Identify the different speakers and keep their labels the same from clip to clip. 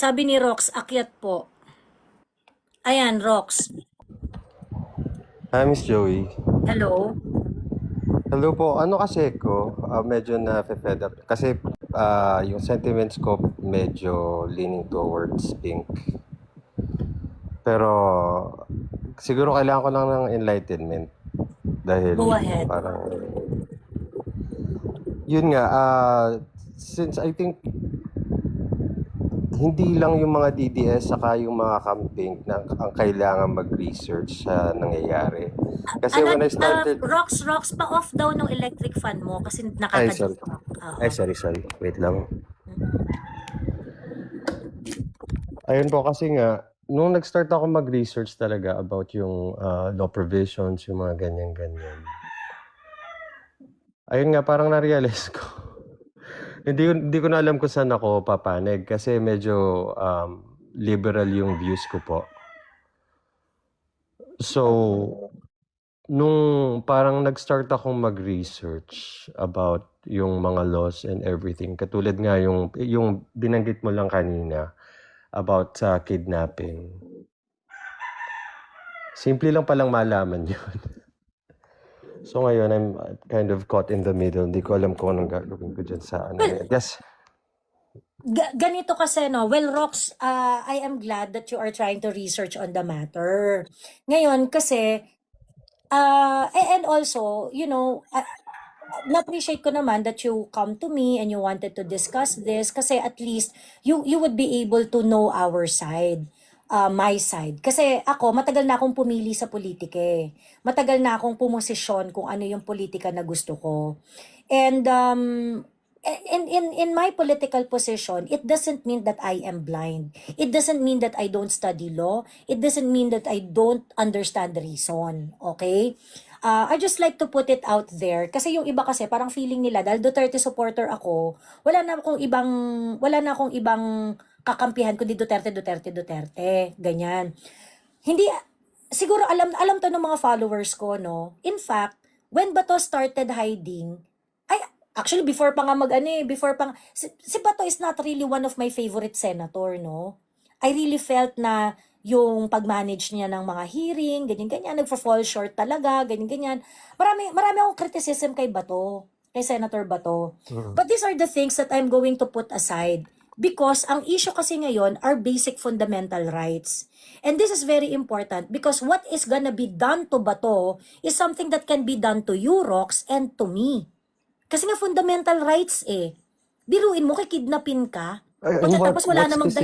Speaker 1: Sabi ni Rox, akyat po. Ayan, Rox.
Speaker 2: Hi, Miss Joey.
Speaker 1: Hello.
Speaker 2: Hello po. Ano kasi ko, medyo na-fed up. Kasi yung sentiments ko medyo leaning towards pink. Pero siguro kailangan ko lang ng enlightenment. Dahil
Speaker 1: Go ahead.
Speaker 2: parang, yun nga, since I think hindi lang yung mga DDS saka yung mga camping na ang kailangan mag-research sa nangyayari. Kasi when I started...
Speaker 1: Rox, pa-off daw ng electric fan mo kasi
Speaker 2: Ay, sorry.
Speaker 1: nakaka-distract.
Speaker 2: Sorry. Wait lang. Ayun po kasi nga, nung nag-start ako mag-research talaga about yung law provisions, yung mga ganyan-ganyan. Ayun nga, parang na-realize ko. Hindi ko na alam kung saan ako papanig kasi medyo liberal yung views ko po. So, nung parang nag-start akong mag-research about yung mga laws and everything, katulad nga yung binanggit mo lang kanina about sa kidnapping. Simple lang palang malaman yun. So ngayon, I'm kind of caught in the middle. Hindi ko alam kung anong gagawin ko dyan sa ano. Yes.
Speaker 1: Ganito kasi, no? Well, Rox, I am glad that you are trying to research on the matter. Ngayon, kasi, and also, you know, na-appreciate ko naman that you come to me and you wanted to discuss this kasi at least you would be able to know our side. My side. Kasi ako, matagal na akong pumili sa politika eh. Matagal na akong pumosisyon kung ano yung politika na gusto ko. And in my political position, it doesn't mean that I am blind. It doesn't mean that I don't study law. It doesn't mean that I don't understand reason. Okay? I just like to put it out there kasi yung iba kasi parang feeling nila dahil Duterte supporter ako, wala na akong ibang kakampihan kundi Duterte. Ganyan. Hindi siguro alam to ng mga followers ko, no. In fact, when Bato started hiding, actually before pa nga si Bato is not really one of my favorite senator, no. I really felt na yung pag-manage niya ng mga hearing, ganyan-ganyan, nagfa-fall short talaga, ganyan-ganyan. Marami akong criticism kay Bato, kay Senator Bato. But these are the things that I'm going to put aside because ang issue kasi ngayon are basic fundamental rights. And this is very important because what is gonna be done to Bato is something that can be done to you, Rox, and to me. Kasi nga fundamental rights eh. Biruin mo, kikidnapin ka. Pagkatapos wala namang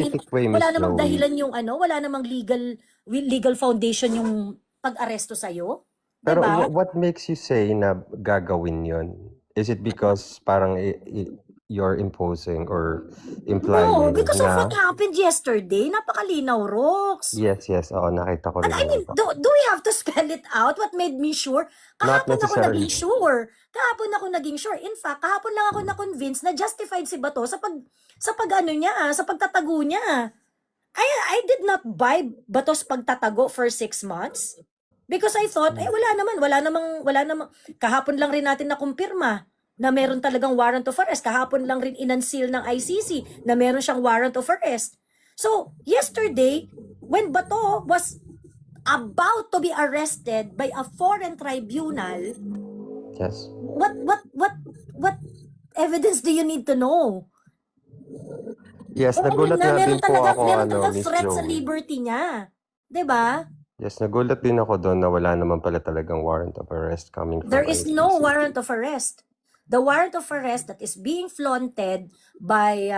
Speaker 1: dahilan yung wala namang legal foundation yung pag-aresto sa'yo.
Speaker 2: Pero
Speaker 1: diba?
Speaker 2: what makes you say na gagawin yon? Is it because parang you're imposing or implying
Speaker 1: No, because of
Speaker 2: na...
Speaker 1: what happened yesterday. Napakalinaw, Rox.
Speaker 2: Yes. Oo, nakita ko rin.
Speaker 1: I mean, do we have to spell it out? What made me sure? Kahapon ako naging sure. In fact, kahapon lang ako na-convince na justified si Bato sa pagtatago niya. I did not buy Bato's pagtatago for 6 months. Because I thought, wala namang, kahapon lang rin natin nakumpirma na meron talagang warrant of arrest. Kahapon lang rin inunseal ng ICC na meron siyang warrant of arrest. So, yesterday, when Bato was about to be arrested by a foreign tribunal,
Speaker 2: yes.
Speaker 1: What evidence do you need to know?
Speaker 2: Yes, nagulat na din po ako,
Speaker 1: meron talagang
Speaker 2: Miss
Speaker 1: threat sa
Speaker 2: Joey.
Speaker 1: liberty niya. 'Di ba?
Speaker 2: Yes, nagulat din ako doon na wala naman pala talagang warrant of arrest coming from
Speaker 1: There is
Speaker 2: ICC.
Speaker 1: no warrant of arrest. The warrant of arrest that is being flaunted by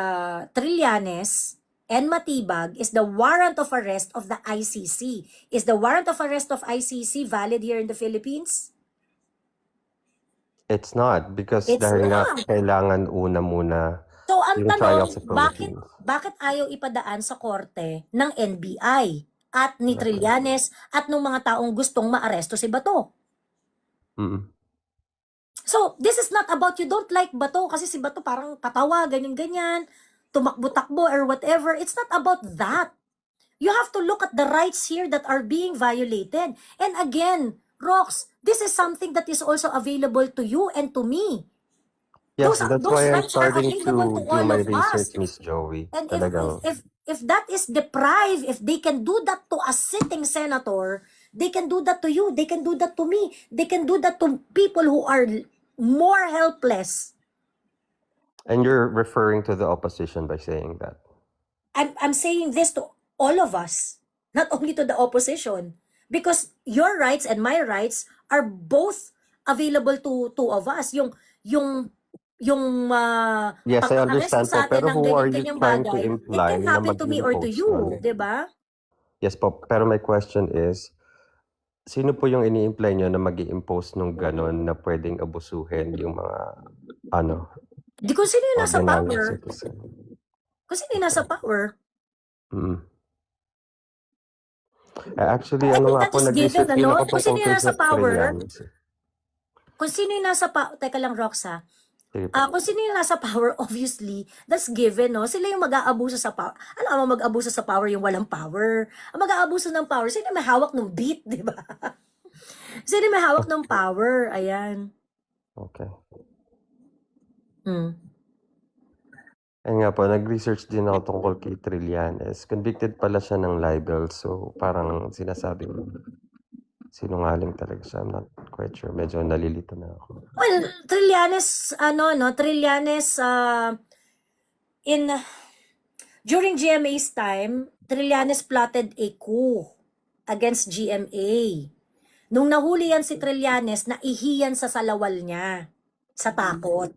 Speaker 1: Trillanes and Matibag is the warrant of arrest of the ICC. Is the warrant of arrest of ICC valid here in the Philippines?
Speaker 2: It's not because dahil nga kailangan una muna.
Speaker 1: So ang
Speaker 2: yung trial
Speaker 1: tanong,
Speaker 2: sa Philippines.
Speaker 1: bakit ayaw ipadaan sa korte ng NBI at ni Trillanes at ng mga taong gustong maaresto si Bato? So, this is not about you don't like Bato kasi si Bato parang katawa, ganyan-ganyan, tumakbo-takbo or whatever. It's not about that. You have to look at the rights here that are being violated. And again, Rox, this is something that is also available to you and to me.
Speaker 2: Yes, that's why I'm
Speaker 1: rights are
Speaker 2: starting to
Speaker 1: available to
Speaker 2: do
Speaker 1: all
Speaker 2: my
Speaker 1: of us.
Speaker 2: research, Miss Joey.
Speaker 1: And
Speaker 2: Talagang...
Speaker 1: if that is deprived, if they can do that to a sitting senator, they can do that to you, they can do that to me, they can do that to people who are more helpless.
Speaker 2: And you're referring to the opposition by saying that.
Speaker 1: I'm saying this to all of us, not only to the opposition, because your rights and my rights are both available to two of us. Yung
Speaker 2: Yes, I
Speaker 1: pag-aresto
Speaker 2: understand po.
Speaker 1: sa atin
Speaker 2: Pero
Speaker 1: ng
Speaker 2: who are you
Speaker 1: ganyan-ganyang
Speaker 2: trying to
Speaker 1: bagay, it
Speaker 2: imply
Speaker 1: can
Speaker 2: na
Speaker 1: happen to me or to
Speaker 2: mag-impose
Speaker 1: you,
Speaker 2: nun?
Speaker 1: 'di ba?
Speaker 2: Yes po. Pero my question is, sino po yung ini-imply nyo na mag-i-impose nung ganon na pwedeng abusuhin yung mga, ano,
Speaker 1: Di kung sino yung nasa
Speaker 2: ordinary
Speaker 1: power,
Speaker 2: citizen?
Speaker 1: kung sino yung nasa power.
Speaker 2: Mm. Actually,
Speaker 1: I
Speaker 2: ano
Speaker 1: think
Speaker 2: nga
Speaker 1: that
Speaker 2: po,
Speaker 1: is given,
Speaker 2: nag-research din
Speaker 1: ano?
Speaker 2: ako
Speaker 1: Kung
Speaker 2: tungkol
Speaker 1: sino yung
Speaker 2: kay
Speaker 1: nasa power,
Speaker 2: Trillanes.
Speaker 1: kung sino yung nasa power, teka lang, Roxa.
Speaker 2: Sige po.
Speaker 1: Kung sino yung nasa power, obviously, that's given, no? Sila yung mag-aabuso sa power. Ano ang mag-aabuso sa power yung walang power? Ang mag-aabuso ng power, sino yung may hawak ng beat, di ba? Sino yung may hawak ng power? Ayan.
Speaker 2: Okay.
Speaker 1: Hmm.
Speaker 2: Ayun nga po, nag-research din ako tungkol kay Trillanes. Convicted pala siya ng libel, so parang sinasabi mo, sinungaling talaga siya. I'm not quite sure. Medyo nalilito na ako.
Speaker 1: Well, Trillanes, Trillanes, during GMA's time, Trillanes plotted a coup against GMA. Nung nahuli yan si Trillanes, naihiyan sa salawal niya sa takot.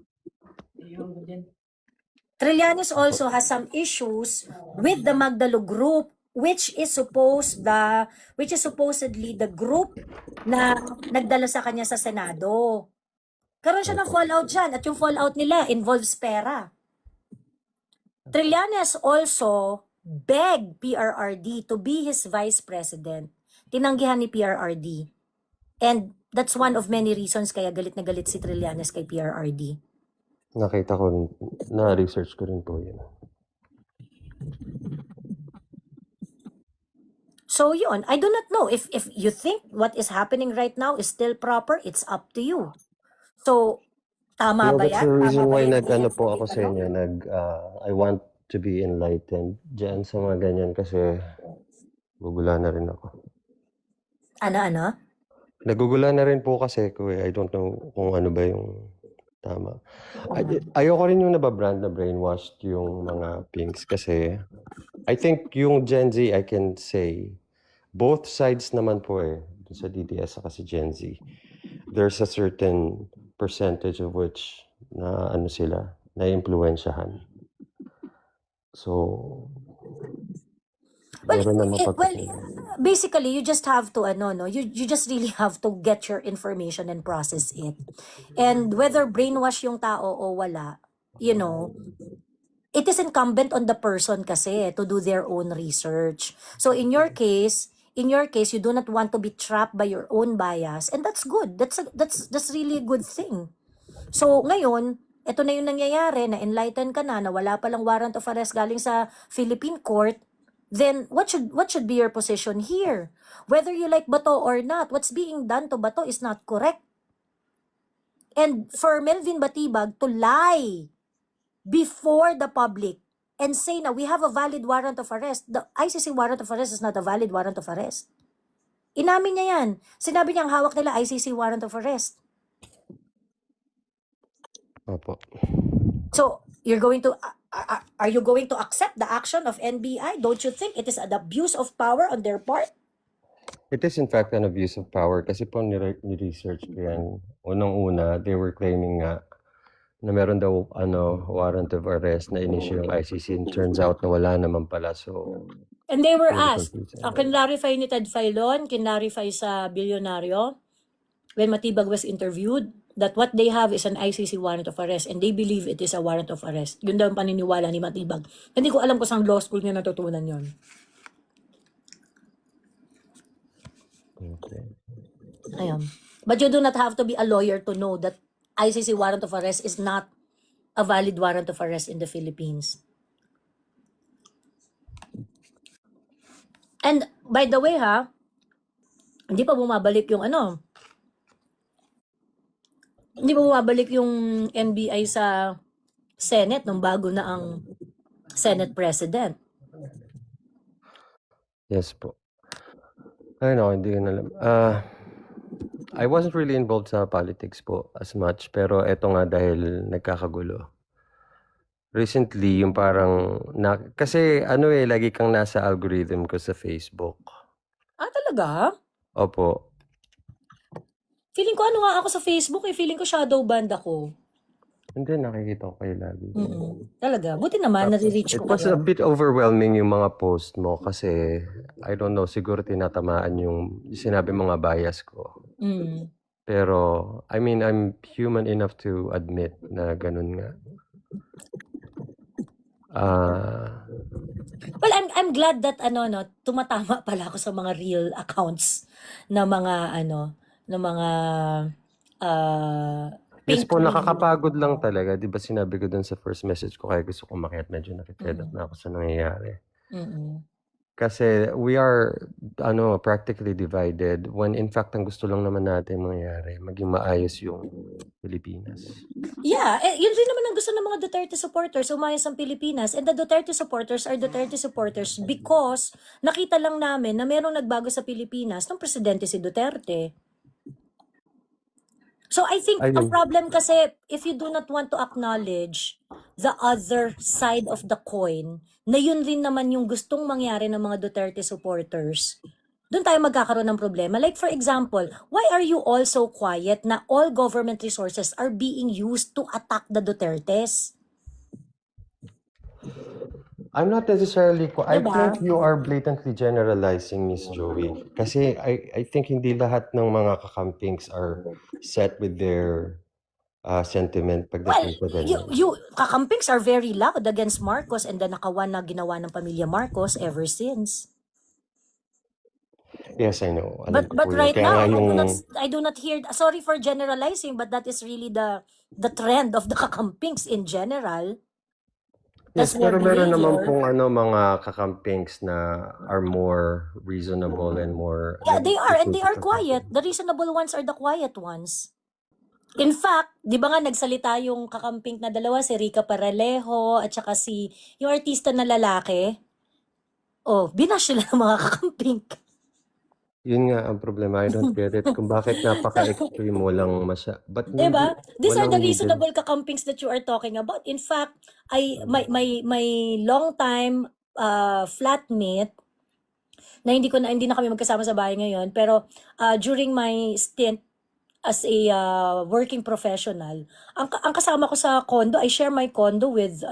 Speaker 1: Trillanes also has some issues with the Magdalo group, which is supposedly the group na nagdala sa kanya sa Senado. Karoon siya ng fallout dyan, at yung fallout nila involves pera. Trillanes also begged PRRD to be his vice president. Tinanggihan ni PRRD. And that's one of many reasons kaya galit na galit si Trillanes kay PRRD.
Speaker 2: Nakita ko, na-research ko rin po yun.
Speaker 1: So yun, I do not know if you think what is happening right now is still proper, it's up to you. So, tama ba
Speaker 2: That's
Speaker 1: yan?
Speaker 2: the reason
Speaker 1: Tama ba
Speaker 2: why
Speaker 1: yung
Speaker 2: nag-ano po
Speaker 1: i-estimate,
Speaker 2: ako sa inyo, I want to be enlightened dyan sa mga ganyan kasi gugula na rin ako.
Speaker 1: Ano?
Speaker 2: Nagugula na rin po kasi ko I don't know kung ano ba yung tama. Ayoko rin yung nababrand na brainwashed yung mga pinks kasi I think yung Gen Z, I can say, both sides naman po dun sa DDS saka si Gen Z. There's a certain percentage of which na ano sila, na-impluwensyahan. So, meron naman
Speaker 1: basically, you just have to, you just really have to get your information and process it. And whether brainwash yung tao o wala, it is incumbent on the person kasi to do their own research. So in your case, you do not want to be trapped by your own bias, and that's good. That's really a good thing. So ngayon, ito na yung nangyayari, na enlighten ka na wala palang warrant of arrest galing sa Philippine court. Then what should be your position here? Whether you like Bato or not, what's being done to Bato is not correct. And for Melvin Batibag to lie before the public and say na we have a valid warrant of arrest, the ICC warrant of arrest is not a valid warrant of arrest. Inamin niya yan. Sinabi niya ang hawak nila ICC warrant of arrest.
Speaker 2: Opo.
Speaker 1: So, are you going to accept the action of NBI? Don't you think it is an abuse of power on their part?
Speaker 2: It is in fact an abuse of power kasi po ni-research ko yan. Unang-una, they were claiming nga na meron daw warrant of arrest na in-issue yung ICC, and turns out na wala naman pala. So,
Speaker 1: and they were asked, kinlarify ni Ted Filon, kinlarify sa Bilyonaryo, when Matibag was interviewed, that what they have is an ICC warrant of arrest and they believe it is a warrant of arrest. Yun daw ang paniniwala ni Matibag. Hindi ko alam kung saan law school niya natutunan yun.
Speaker 2: Okay.
Speaker 1: Ayun. But you do not have to be a lawyer to know that ICC warrant of arrest is not a valid warrant of arrest in the Philippines. And by the way hindi pa bumabalik yung hindi pa bumabalik yung NBI sa Senate nung bago na ang Senate President.
Speaker 2: Yes po. Ay naku, hindi ko na alam. I wasn't really involved sa politics po as much, pero eto nga dahil nagkakagulo. Recently, yung parang kasi ano lagi kang nasa algorithm ko sa Facebook.
Speaker 1: Ah, talaga?
Speaker 2: Opo.
Speaker 1: Feeling ko ano nga ako sa Facebook eh. Feeling ko shadow banned ako.
Speaker 2: Hindi, nakikita ko kayo lagi.
Speaker 1: Talaga. Buti naman, nare-reach
Speaker 2: It
Speaker 1: ko
Speaker 2: was a
Speaker 1: kayo.
Speaker 2: bit overwhelming yung mga post mo kasi I don't know, siguro tinatamaan yung sinabi mga bias ko.
Speaker 1: Mm.
Speaker 2: Pero I mean, I'm human enough to admit na ganun nga.
Speaker 1: Well, I'm glad that tumatama pala ako sa mga real accounts na mga na mga
Speaker 2: Yes
Speaker 1: fake
Speaker 2: po,
Speaker 1: news.
Speaker 2: nakakapagod lang talaga. Di ba sinabi ko dun sa first message ko kaya gusto ko makiat, medyo na-fed up na ako sa nangyayari. Kasi we are practically divided when in fact ang gusto lang naman natin mangyari, maging maayos yung Pilipinas.
Speaker 1: Yeah, yun rin naman ang gusto ng mga Duterte supporters, umayos ang Pilipinas. And the Duterte supporters are Duterte supporters because nakita lang namin na merong nagbago sa Pilipinas ng presidente si Duterte. So I think ang
Speaker 2: Ayun.
Speaker 1: problem kasi, if you do not want to acknowledge the other side of the coin, na yun rin naman yung gustong mangyari ng mga Duterte supporters, doon tayo magkakaroon ng problema. Like for example, why are you all so quiet na all government resources are being used to attack the Dutertes?
Speaker 2: I'm not necessarily I
Speaker 1: Diba?
Speaker 2: think you are blatantly generalizing, Miss Joey. Kasi I think hindi lahat ng mga kakampings are set with their sentiment
Speaker 1: Well,
Speaker 2: pagdating sa ganyan.
Speaker 1: kakampings are very loud against Marcos and the nakawan na ginawa ng pamilya Marcos ever since.
Speaker 2: Yes, I know. Alam
Speaker 1: But
Speaker 2: ko po yun.
Speaker 1: right
Speaker 2: Kaya
Speaker 1: now,
Speaker 2: nga yung
Speaker 1: I do not hear, sorry for generalizing, but that is really the trend of the kakampings in general.
Speaker 2: yes,
Speaker 1: That's their
Speaker 2: pero meron naman
Speaker 1: behavior.
Speaker 2: pong mga kakampings na are more reasonable and more
Speaker 1: Yeah, they are, and they are
Speaker 2: nag-isip.
Speaker 1: quiet. The reasonable ones are the quiet ones. In fact, di ba nga nagsalita yung kakamping na dalawa, si Rica Paralejo at saka yung artista na lalaki? Oh, binash sila ng mga kakamping.
Speaker 2: Yun nga ang problema. I don't get it. Kung bakit napaka-extreme mo lang But
Speaker 1: Diba? These are the
Speaker 2: walang needed.
Speaker 1: reasonable kakampings that you are talking about. In fact, my long time flatmate na hindi na kami magkasama sa bahay ngayon, pero during my stint as a working professional, ang kasama ko sa condo, I share my condo with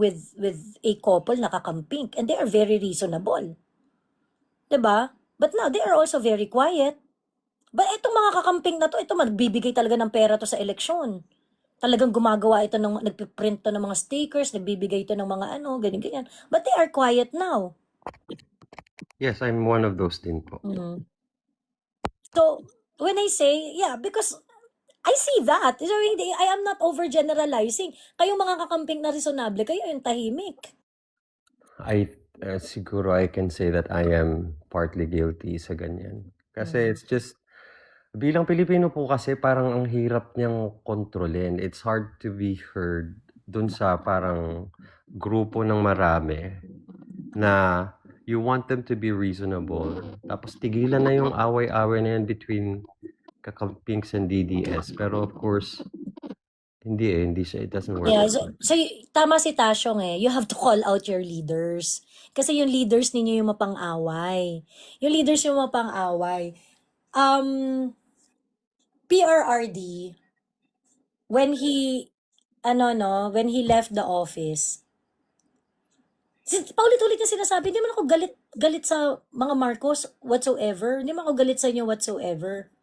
Speaker 1: with a couple na kakamping, and they are very reasonable. 'Di ba? But now they are also very quiet. But itong mga kakamping na to, ito magbibigay talaga ng pera to sa eleksyon. Talagang gumagawa ito nagpiprint to ng mga stickers, nagbibigay ito ng mga ganyan. But they are quiet now.
Speaker 2: Yes, I'm one of those din po.
Speaker 1: So, when I say, yeah, because I see that. So, I am not overgeneralizing. Kayong mga kakamping na reasonable, kayo yung tahimik.
Speaker 2: Siguro I can say that I am partly guilty sa ganyan. Kasi it's just, bilang Pilipino po kasi parang ang hirap niyang kontrolin. It's hard to be heard dun sa parang grupo ng marami na you want them to be reasonable. Tapos tigilan na yung away-away na yan between kakampings and DDS. Pero of course, hindi siya, it doesn't work.
Speaker 1: Yeah, so tama si Tasyong you have to call out your leaders. Kasi yung leaders ninyo yung mapang-away. Yung leaders yung mapang-away. PRRD, when he left the office, paulit-ulit niya sinasabi, hindi man ako galit sa mga Marcos whatsoever. Hindi man ako galit sa inyo whatsoever.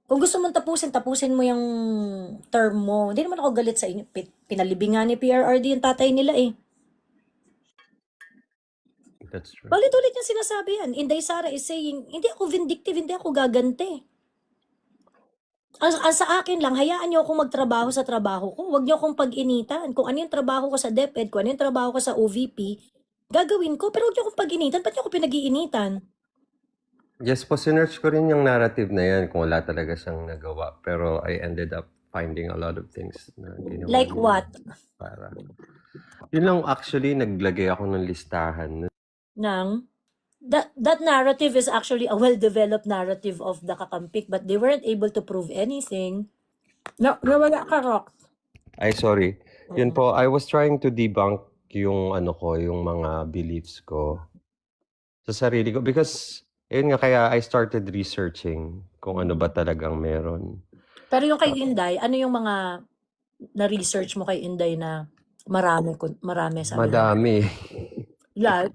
Speaker 1: Kung gusto mong tapusin mo yung term mo. Hindi naman ako galit sa inyo. Pinalibingan ni PRRD yung tatay nila
Speaker 2: That's true.
Speaker 1: Paulit-ulit niya sinasabi yan. Inday Sara is saying, hindi ako vindictive, hindi ako gaganti. Sa akin lang, hayaan niyo akong magtrabaho sa trabaho ko. Huwag niyo akong pag-initan. Kung ano yung trabaho ko sa DepEd, kung ano yung trabaho ko sa OVP, gagawin ko. Pero huwag niyo akong pag-initan. Ba't niyo ako pinag-iinitan?
Speaker 2: Yes po, sinearch ko rin yung narrative na yan kung wala talaga siyang nagawa. Pero I ended up finding a lot of things na ginawa
Speaker 1: Like
Speaker 2: niya
Speaker 1: what?
Speaker 2: para. Yun lang actually, naglagay ako ng listahan.
Speaker 1: Nang that narrative is actually a well-developed narrative of the Kakampik, but they weren't able to prove anything. No, nawala ka, Rox.
Speaker 2: Ay, sorry. Yun
Speaker 1: Mm.
Speaker 2: po, I was trying to debunk yung ano ko, yung mga beliefs ko sa sarili ko. Because, yun nga, kaya I started researching kung ano ba talagang meron.
Speaker 1: Pero yung kay Inday, ano yung mga na-research mo kay Inday na marami sabi mo?
Speaker 2: Madami.
Speaker 1: Like,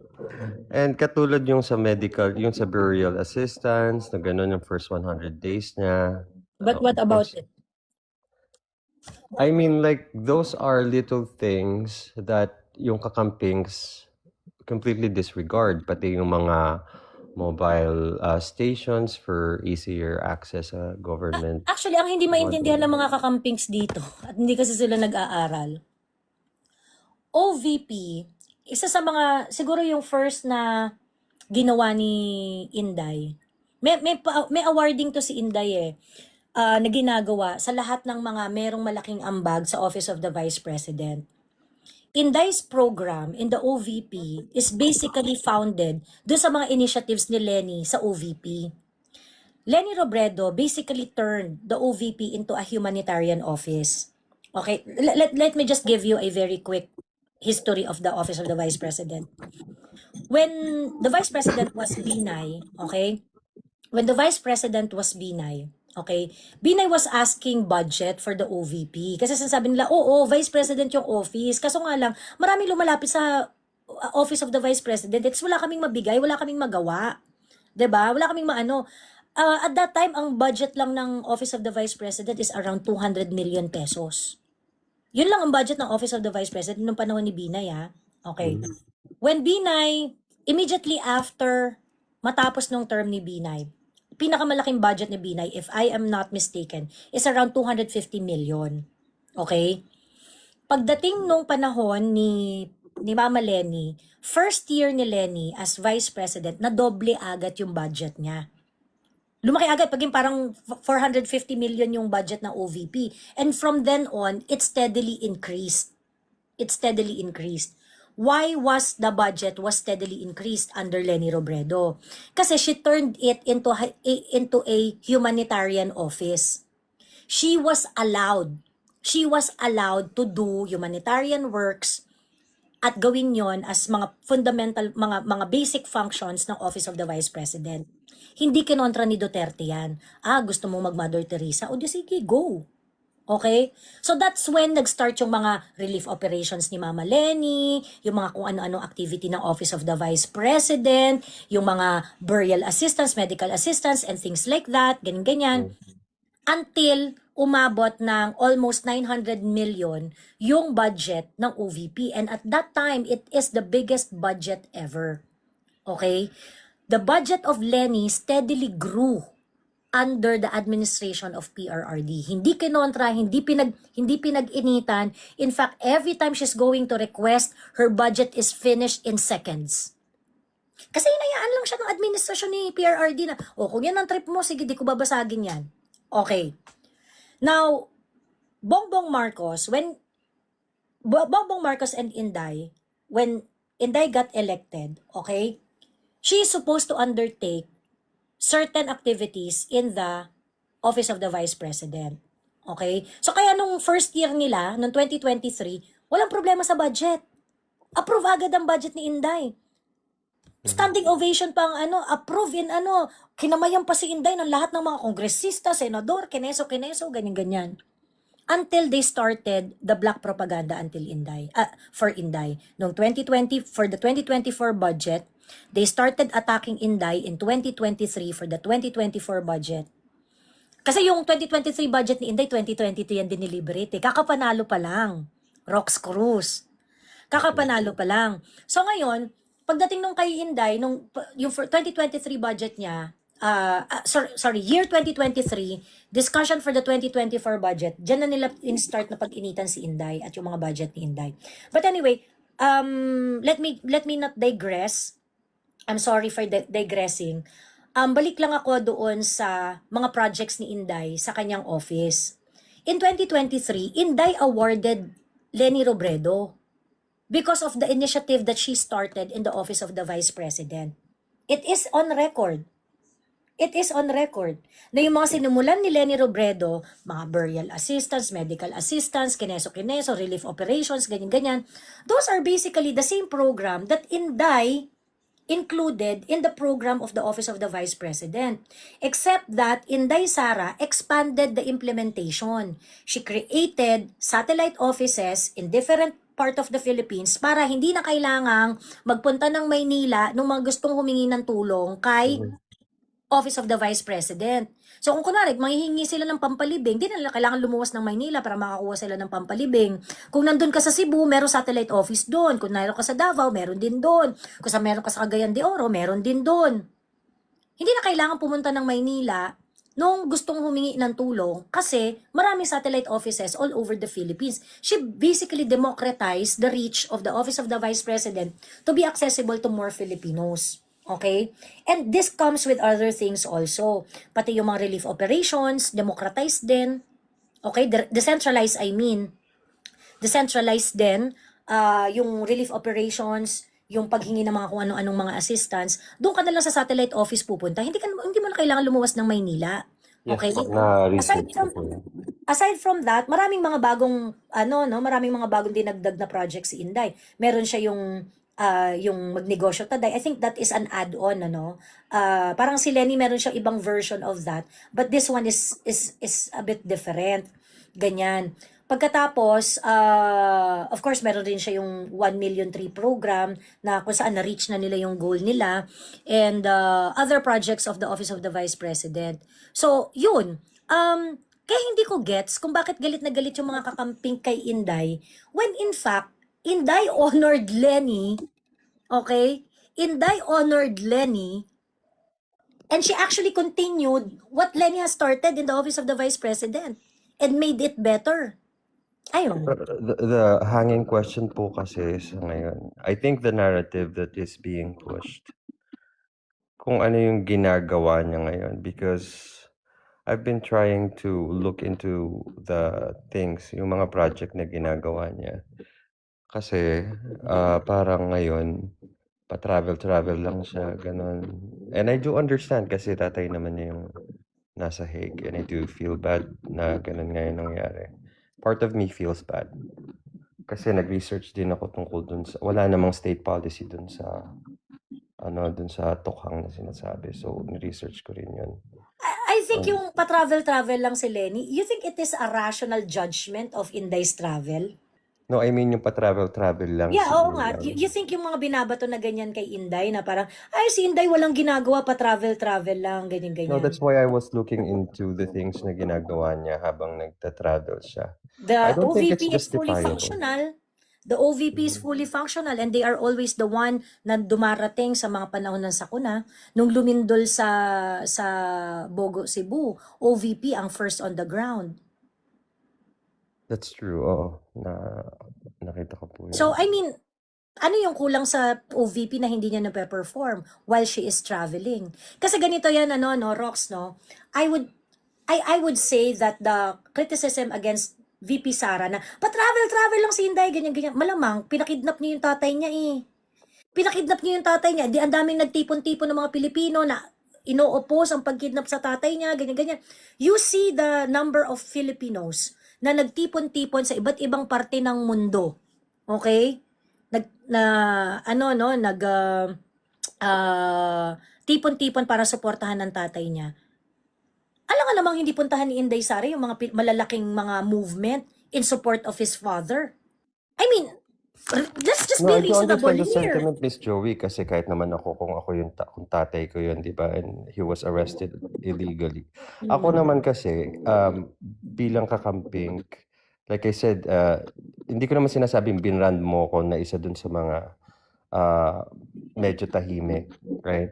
Speaker 2: And katulad yung sa medical, yung sa burial assistance, na gano'n yung first 100 days niya.
Speaker 1: but what about it?
Speaker 2: I mean, like, those are little things that yung kakampings completely disregard. Pati yung mga mobile stations for easier access sa government.
Speaker 1: Actually, ang hindi maintindihan ng mga kakampings dito, at hindi kasi sila nag-aaral, OVP, isa sa mga, siguro yung first na ginawa ni Inday. May awarding to si Inday na ginagawa sa lahat ng mga merong malaking ambag sa Office of the Vice President. Inday's program in the OVP is basically founded doon sa mga initiatives ni Lenny sa OVP. Lenny Robredo basically turned the OVP into a humanitarian office. Okay, let me just give you a very quick history of the Office of the Vice President. When the Vice President was Binay, okay? When the Vice President was Binay, okay? Binay was asking budget for the OVP. Kasi sinasabi nila, oo, Vice President yung office. Kaso nga lang, maraming lumalapit sa Office of the Vice President. It's wala kaming mabigay, wala kaming magawa. 'Di ba? Wala kaming maano. At that time, ang budget lang ng Office of the Vice President is around 200 million pesos. Yun lang ang budget ng Office of the Vice President nung panahon ni Binay, ha? Okay. When Binay, immediately after matapos nung term ni Binay, pinakamalaking budget ni Binay, if I am not mistaken, is around 250 million. Okay? Pagdating nung panahon ni Mama Lenny, first year ni Lenny as Vice President, na doble agad yung budget niya. Lumaki agad, paging parang 450 million yung budget ng OVP. And from then on, it steadily increased. It steadily increased. Why was the budget was steadily increased under Lenny Robredo? Kasi she turned it into a humanitarian office. She was allowed to do humanitarian works at gawin yon as mga fundamental, mga basic functions ng Office of the Vice President. Hindi kinontra ni Duterte yan. Gusto mo mag-Mother Teresa? O di sige, go. Okay? So that's when nag-start yung mga relief operations ni Mama Lenny, yung mga kung ano-ano activity ng Office of the Vice President, yung mga burial assistance, medical assistance, and things like that, ganyan-ganyan. Until umabot ng almost 900 million yung budget ng OVP. And at that time, it is the biggest budget ever. Okay? The budget of Lenny steadily grew under the administration of PRRD. Hindi kinontra, hindi pinag-initan. In fact, every time she's going to request, her budget is finished in seconds. Kasi hinayaan lang siya ng administrasyon ni PRRD na, kung yan ang trip mo, sige, di ko babasagin yan. Okay. Now, Bongbong Marcos and Inday, when Inday got elected, okay, she is supposed to undertake certain activities in the Office of the Vice President. Okay? So kaya nung first year nila, nung 2023, walang problema sa budget. Approve agad ang budget ni Inday. Standing ovation pa ang approve in kinamayan pa si Inday ng lahat ng mga kongresista, senador, kineso, ganyan-ganyan. Until they started the black propaganda for Inday. Noong 2020, for the 2024 budget, they started attacking Inday in 2023 for the 2024 budget. Kasi yung 2023 budget ni Inday, 2022 yan diniliberate. Kakapanalo pa lang. Rox Cruz. Kakapanalo pa lang. So ngayon, pagdating nung kay Inday, yung 2023 budget niya, year 2023, discussion for the 2024 budget, dyan na nila in-start na pag-initan si Inday at yung mga budget ni Inday. But anyway, let me not digress. I'm sorry for digressing. Balik lang ako doon sa mga projects ni Inday sa kanyang office. In 2023, Inday awarded Leni Robredo because of the initiative that she started in the office of the Vice President. It is on record. It is on record na yung mga sinumulan ni Leni Robredo, mga burial assistance, medical assistance, kineso-kineso, relief operations, ganyan-ganyan, those are basically the same program that Inday included in the program of the Office of the Vice President. Except that Inday Sara expanded the implementation. She created satellite offices in different part of the Philippines para hindi na kailangang magpunta ng Maynila nung mga gustong humingi ng tulong kay Office of the Vice President. So kung kunwari, manghihingi sila ng pampalibing, di na nila kailangan lumuwas ng Maynila para makakuha sila ng pampalibing. Kung nandun ka sa Cebu, meron satellite office doon. Kung meron ka sa Davao, meron din doon. Kung meron ka sa Cagayan de Oro, meron din doon. Hindi na kailangan pumunta ng Maynila nung gustong humingi ng tulong kasi maraming satellite offices all over the Philippines. She basically democratized the reach of the Office of the Vice President to be accessible to more Filipinos. Okay? And this comes with other things also. Pati yung mga relief operations, democratized din. Okay? Decentralized, I mean. Decentralized din yung relief operations, yung paghingi ng mga kung ano-anong mga assistance. Doon ka na lang sa satellite office pupunta. Hindi mo na kailangan lumuwas ng Maynila. Okay?
Speaker 2: Yes, na-research ko po yun.
Speaker 1: Aside from that, maraming mga bagong dinagdag na projects si Inday. Meron siya yung magnegosyo taday. I think that is an add-on, parang si Leni meron siyang ibang version of that, but this one is a bit different. Ganyan. Pagkatapos, of course, meron din siya yung 1 million tree program na kung saan na-reach na nila yung goal nila and other projects of the Office of the Vice President. So, yun. Kaya hindi ko gets kung bakit galit na galit yung mga kakamping kay Inday when in fact, Inday honored Leni, okay? Inday honored Leni, and she actually continued what Leni has started in the Office of the Vice President and made it better. Ayun.
Speaker 2: The hanging question po kasi sa ngayon, I think the narrative that is being pushed, kung ano yung ginagawa niya ngayon, because I've been trying to look into the things, yung mga project na ginagawa niya. Kasi parang ngayon, pa-travel-travel lang siya, ganun. And I do understand kasi tatay naman niya yung nasa Hague. And I do feel bad na ganun ngayon nangyari. Part of me feels bad. Kasi nag-research din ako tungkol dun sa, wala namang state policy dun sa, dun sa tukhang na sinasabi. So, ni-research ko rin yun.
Speaker 1: I think yung pa-travel-travel lang si Leni, you think it is a rational judgment of Inday's travel?
Speaker 2: No, I mean yung pa-travel-travel lang.
Speaker 1: Yeah, oo
Speaker 2: siguro
Speaker 1: nga.
Speaker 2: lang.
Speaker 1: You think yung mga binabato na ganyan kay Inday na parang, ay, si Inday walang ginagawa, pa-travel-travel lang,
Speaker 2: No,
Speaker 1: ganyan-ganyan.
Speaker 2: that's why I was looking into the things na ginagawa niya habang nagta-travel siya.
Speaker 1: The
Speaker 2: I don't think
Speaker 1: OVP is
Speaker 2: it's
Speaker 1: fully
Speaker 2: justifiable.
Speaker 1: functional. The OVP is fully functional and they are always the one na dumarating sa mga panahon ng sakuna. Nung lumindol sa Bogo, Cebu, OVP ang first on the ground.
Speaker 2: That's true, oo. Nakita ko po yun.
Speaker 1: So, I mean, ano yung kulang sa OVP na hindi niya na-perform while she is traveling? Kasi ganito yan, Rox, no? I would say that the criticism against VP Sara na, pa-travel lang si Inday, ganyan-ganyan. Malamang, pinakidnap niya yung tatay niya Pinakidnap niya yung tatay niya. Ang daming nagtipon-tipon ng mga Pilipino na ino-oppose ang pagkidnap sa tatay niya, ganyan-ganyan. You see the number of Filipinos na nagtipon-tipon sa iba't ibang parte ng mundo. Okay? Tipon-tipon para suportahan ng tatay niya. Alam nga namang hindi puntahan ni Inday Sara yung mga malalaking mga movement in support of his father. I mean, let's just be
Speaker 2: I do
Speaker 1: reasonable
Speaker 2: understand the
Speaker 1: here.
Speaker 2: sentiment, Miss Joey, kasi kahit naman ako, kung ako yung kung tatay ko yun, di ba, and he was arrested illegally. Ako naman kasi, bilang kakamping, like I said, hindi ko naman sinasabing binrand mo ko na isa dun sa mga medyo tahimik, right?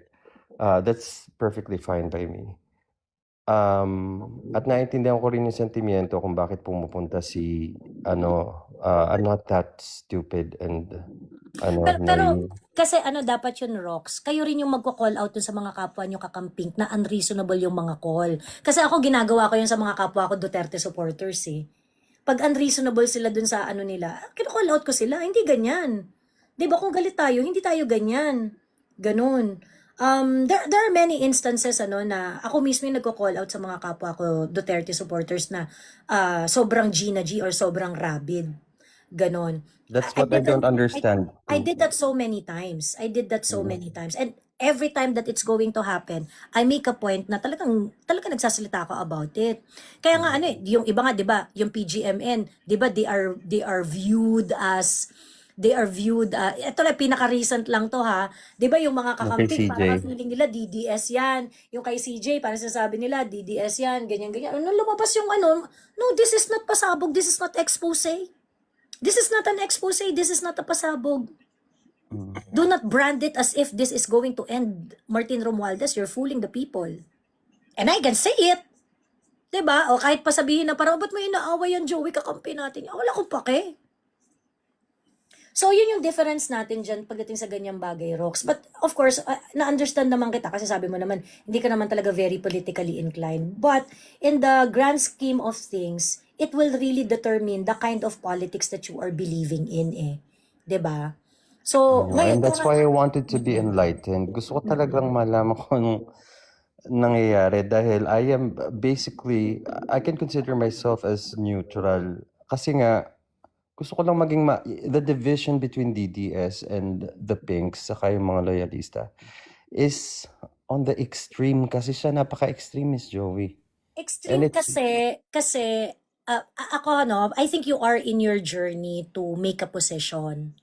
Speaker 2: That's perfectly fine by me. At naiintindihan ko rin yung sentimiento kung bakit pumupunta si I'm not that stupid and
Speaker 1: Pero
Speaker 2: naive.
Speaker 1: kasi dapat yun, Rox, kayo rin yung magko-call out dun sa mga kapwa nyo kakamping na unreasonable yung mga call. Kasi ako ginagawa ko yun sa mga kapwa ko Duterte supporters eh. Pag unreasonable sila dun sa nila, kino-call out ko sila, hindi ganyan. 'Di ba kung galit tayo, hindi tayo ganyan. Ganun. There are many instances na ako mismo yung nagko-call out sa mga kapwa ko Duterte supporters na sobrang G na G or sobrang rabid. Ganon.
Speaker 2: That's
Speaker 1: I
Speaker 2: what I
Speaker 1: did that
Speaker 2: don't understand
Speaker 1: I
Speaker 2: too.
Speaker 1: did that so many times. I did that so
Speaker 2: Mm.
Speaker 1: many times. And every time that it's going to happen, I make a point na talagang nagsasalita ako about it. Kaya nga yung iba nga 'di ba, yung PGMN, 'di ba they are viewed as ito na pinaka-recent lang to ha. 'Di ba yung mga
Speaker 2: Yung kay
Speaker 1: kakamping
Speaker 2: CJ.
Speaker 1: parang feeling nila DDS 'yan. Yung kay CJ parang sinasabi nila DDS 'yan, ganyan ganyan. Nung lumabas yung no, this is not pasabog, this is not expose. This is not an expose, this is not a pasabog.
Speaker 2: Mm.
Speaker 1: Do not brand it as if this is going to end Martin Romualdez. You're fooling the people. And I can say it. 'Di ba? O kahit pa sabihin na parang, ba't mo inaaway yan, Joey, kakampi natin? Wala akong pake. So, yun yung difference natin dyan pagdating sa ganyang bagay, Rox. But, of course, na-understand naman kita kasi sabi mo naman, hindi ka naman talaga very politically inclined. But, in the grand scheme of things, it will really determine the kind of politics that you are believing in eh. 'Di ba? So,
Speaker 2: And
Speaker 1: ngayon,
Speaker 2: that's why I wanted to be enlightened. Gusto ko talagang malaman kung anong nangyayari dahil I can consider myself as neutral. Kasi nga, gusto ko lang maging the division between DDS and the Pinks saka yung mga loyalista is on the extreme kasi siya napaka-extreme, Miss Joey. And
Speaker 1: extreme kasi ako I think you are in your journey to make a position.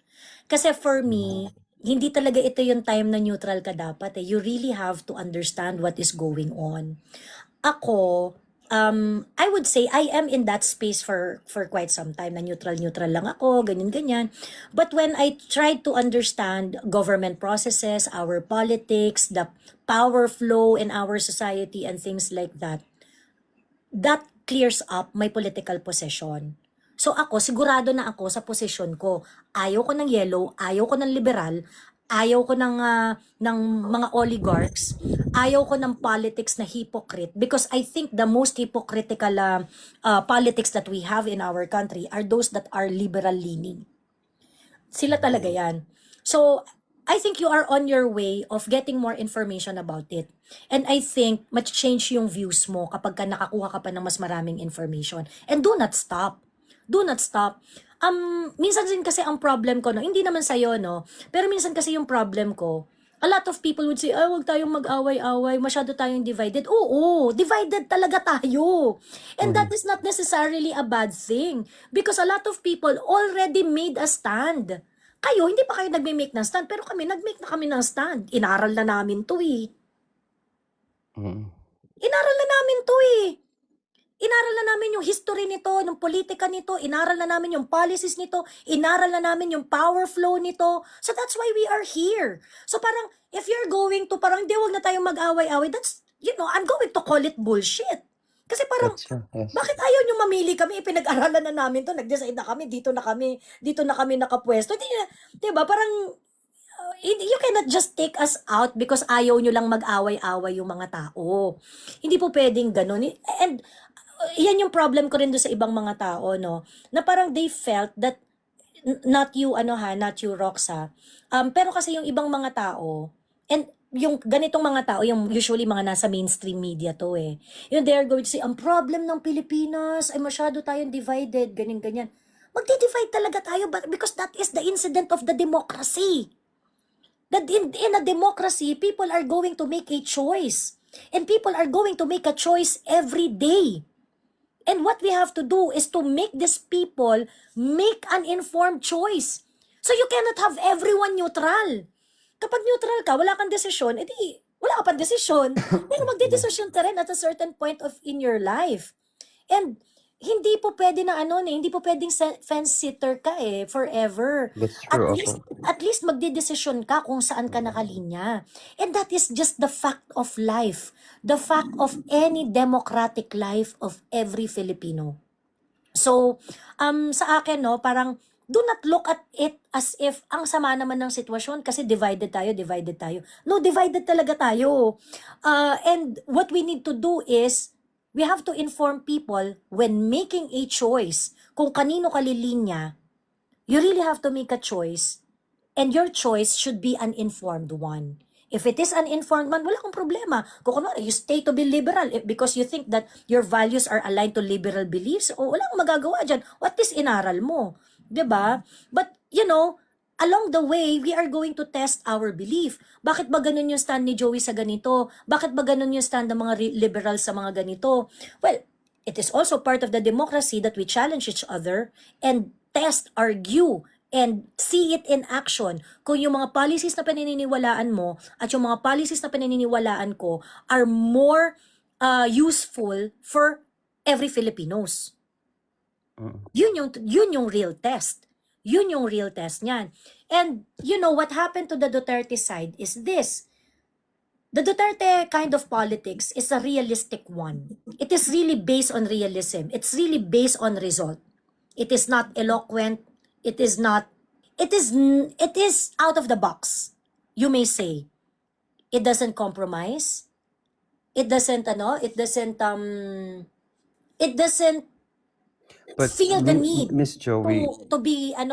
Speaker 1: Kasi for me, hindi talaga ito yung time na neutral ka dapat eh. You really have to understand what is going on. Ako, I would say I am in that space for quite some time na neutral lang ako, ganyan. But when I tried to understand government processes, our politics, the power flow in our society and things like that clears up my political position. So ako, sigurado na ako sa posisyon ko. Ayaw ko ng yellow, ayaw ko ng liberal, ayaw ko ng mga oligarchs, ayaw ko ng politics na hypocrite because I think the most hypocritical politics that we have in our country are those that are liberal leaning. Sila talaga yan. So, I think you are on your way of getting more information about it. And I think change yung views mo kapag ka nakakuha ka pa ng mas maraming information. And do not stop. Do not stop. Minsan din kasi ang problem ko, hindi naman sa'yo, pero minsan kasi yung problem ko, a lot of people would say, wag tayong mag-away-away, masyado tayong divided. Oo, divided talaga tayo. And that is not necessarily a bad thing. Because a lot of people already made a stand. Kayo, hindi pa kayo nagme-make ng stand, pero nag-make na kami ng stand. Inaral na namin to eh. Inaral na namin to eh. Inaral na namin yung history nito, ng politika nito, inaral na namin yung policies nito, inaral na namin yung power flow nito. So that's why we are here. So parang, if you're going to, parang, wag na tayong mag-away-away, that's, I'm going to call it bullshit. Kasi parang,
Speaker 2: yes.
Speaker 1: Bakit ayaw nyo mamili kami? Pinag-aralan na namin to, nag-decide na kami, dito na kami nakapwesto. Diba? Parang, you cannot just take us out because ayaw nyo lang mag-away-away yung mga tao. Hindi po pwedeng ganun. And, yan yung problem ko rin doon sa ibang mga tao, na parang they felt that, not you, Roxa, pero kasi yung ibang mga tao, and yung ganitong mga tao, yung usually mga nasa mainstream media to eh, yung they're going to say, ang problem ng Pilipinas ay masyado tayong divided, ganyan. Magdi-divide talaga tayo because that is the incident of the democracy. That in a democracy, people are going to make a choice. And people are going to make a choice every day. And what we have to do is to make these people make an informed choice. So you cannot have everyone neutral. Kapag neutral ka, wala kang desisyon, edi wala ka pang desisyon. Pero magdedesisyon ka rin at a certain point in your life. And hindi po pwede na ano hindi po pwedeng fence sitter ka forever.
Speaker 2: That's
Speaker 1: At
Speaker 2: true,
Speaker 1: least
Speaker 2: opo.
Speaker 1: at least magdedesisyon ka kung saan ka nakalinya. And that is just the fact of life, the fact of any democratic life of every Filipino. So, sa akin 'no, parang do not look at it as if ang sama naman ng sitwasyon kasi divided tayo, divided tayo. No, divided talaga tayo. And what we need to do is we have to inform people when making a choice kung kanino ka lilinya, you really have to make a choice and your choice should be an informed one. If it is an informed one, wala akong problema. Kung kunwari, you stay to be liberal because you think that your values are aligned to liberal beliefs, o wala akong magagawa dyan. What is inaral mo? 'Di ba? But, along the way, we are going to test our belief. Bakit ba ganun yung stand ni Joey sa ganito? Bakit ba ganun yung stand ng mga liberals sa mga ganito? Well, it is also part of the democracy that we challenge each other and test, argue, and see it in action. Kung yung mga policies na pinaniniwalaan mo at yung mga policies na pinaniniwalaan ko are more useful for every Filipinos.
Speaker 2: Mm.
Speaker 1: Yun yung real test. Yun yung real test niyan. And what happened to the Duterte side is this. The Duterte kind of politics is a realistic one. It is really based on realism. It's really based on result. It is not eloquent. It is not, it is out of the box. You may say. It doesn't compromise. It doesn't, it doesn't
Speaker 2: But
Speaker 1: feel the need
Speaker 2: Miss Joey,
Speaker 1: to be yung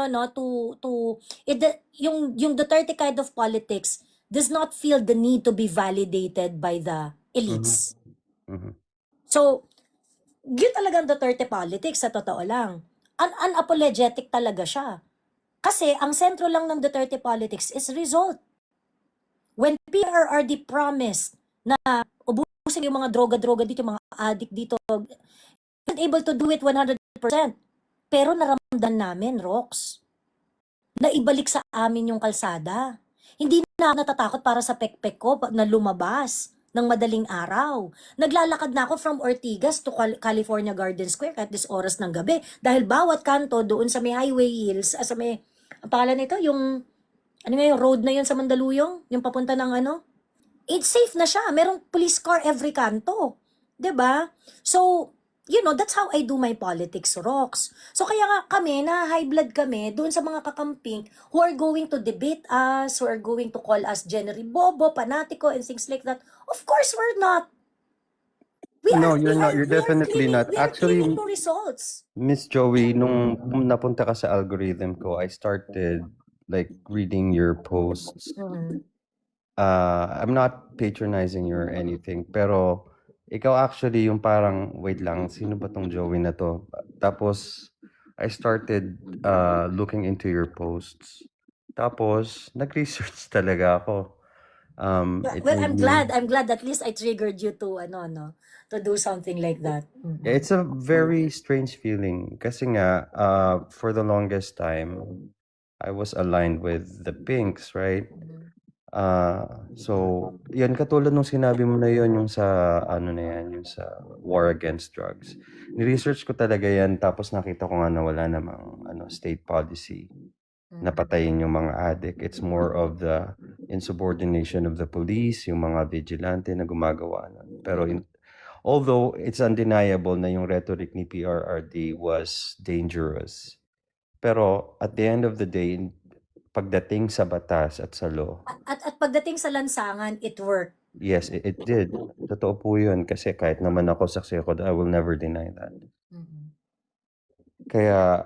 Speaker 1: Duterte kind of politics does not feel the need to be validated by the elites.
Speaker 2: mhm.
Speaker 1: So, yun talagang Duterte politics sa totoo lang. Unapologetic talaga siya. Kasi ang sentro lang ng Duterte politics is result. When PRRD promised na ubusin yung mga droga-droga dito, yung mga addict dito, not able to do it 100%. Pero naramdaman namin, Rox, na ibalik sa amin yung kalsada. Hindi na ako natatakot para sa pekpek ko na lumabas ng madaling araw. Naglalakad na ako from Ortigas to California Garden Square kahit this oras ng gabi. Dahil bawat kanto doon sa may highway hills, sa may, ang pangalan nito, yung, yung road na yun sa Mandaluyong, yung papunta ng it's safe na siya. Merong police car every kanto. 'Di ba? So, that's how I do my politics, Rox. So kaya nga kami, na high blood kami doon sa mga kakamping who are going to debate us, who are going to call us January Bobo, Panatiko, and things like that. Of course, we're not.
Speaker 2: No, you're not. You're
Speaker 1: We are
Speaker 2: definitely not.
Speaker 1: We are
Speaker 2: Actually,
Speaker 1: claiming no results.
Speaker 2: Miss Joey, nung napunta ka sa algorithm ko, I started like reading your posts. I'm not patronizing you or anything, pero ikaw actually yung parang, wait lang, sino ba tong Joey na to? Tapos, I started looking into your posts. Tapos, nag-research talaga ako. It
Speaker 1: Well,
Speaker 2: made
Speaker 1: I'm glad at least I triggered you to to do something like that.
Speaker 2: It's a very strange feeling kasi nga, for the longest time, I was aligned with the Pinks, right? So, yan katulad nung sinabi mo na yun, yung sa, yung sa war against drugs. Ni-research ko talaga yan, tapos nakita ko nga na wala namang, state policy na patayin yung mga addict. It's more of the insubordination of the police, yung mga vigilante na gumagawa nun. Pero although it's undeniable na yung rhetoric ni PRRD was dangerous, pero at the end of the day, pagdating sa batas at sa law,
Speaker 1: At pagdating sa lansangan, it worked.
Speaker 2: yes, it did. Totoo po yun kasi kahit naman ako saksi ako, I will never deny that. Kaya,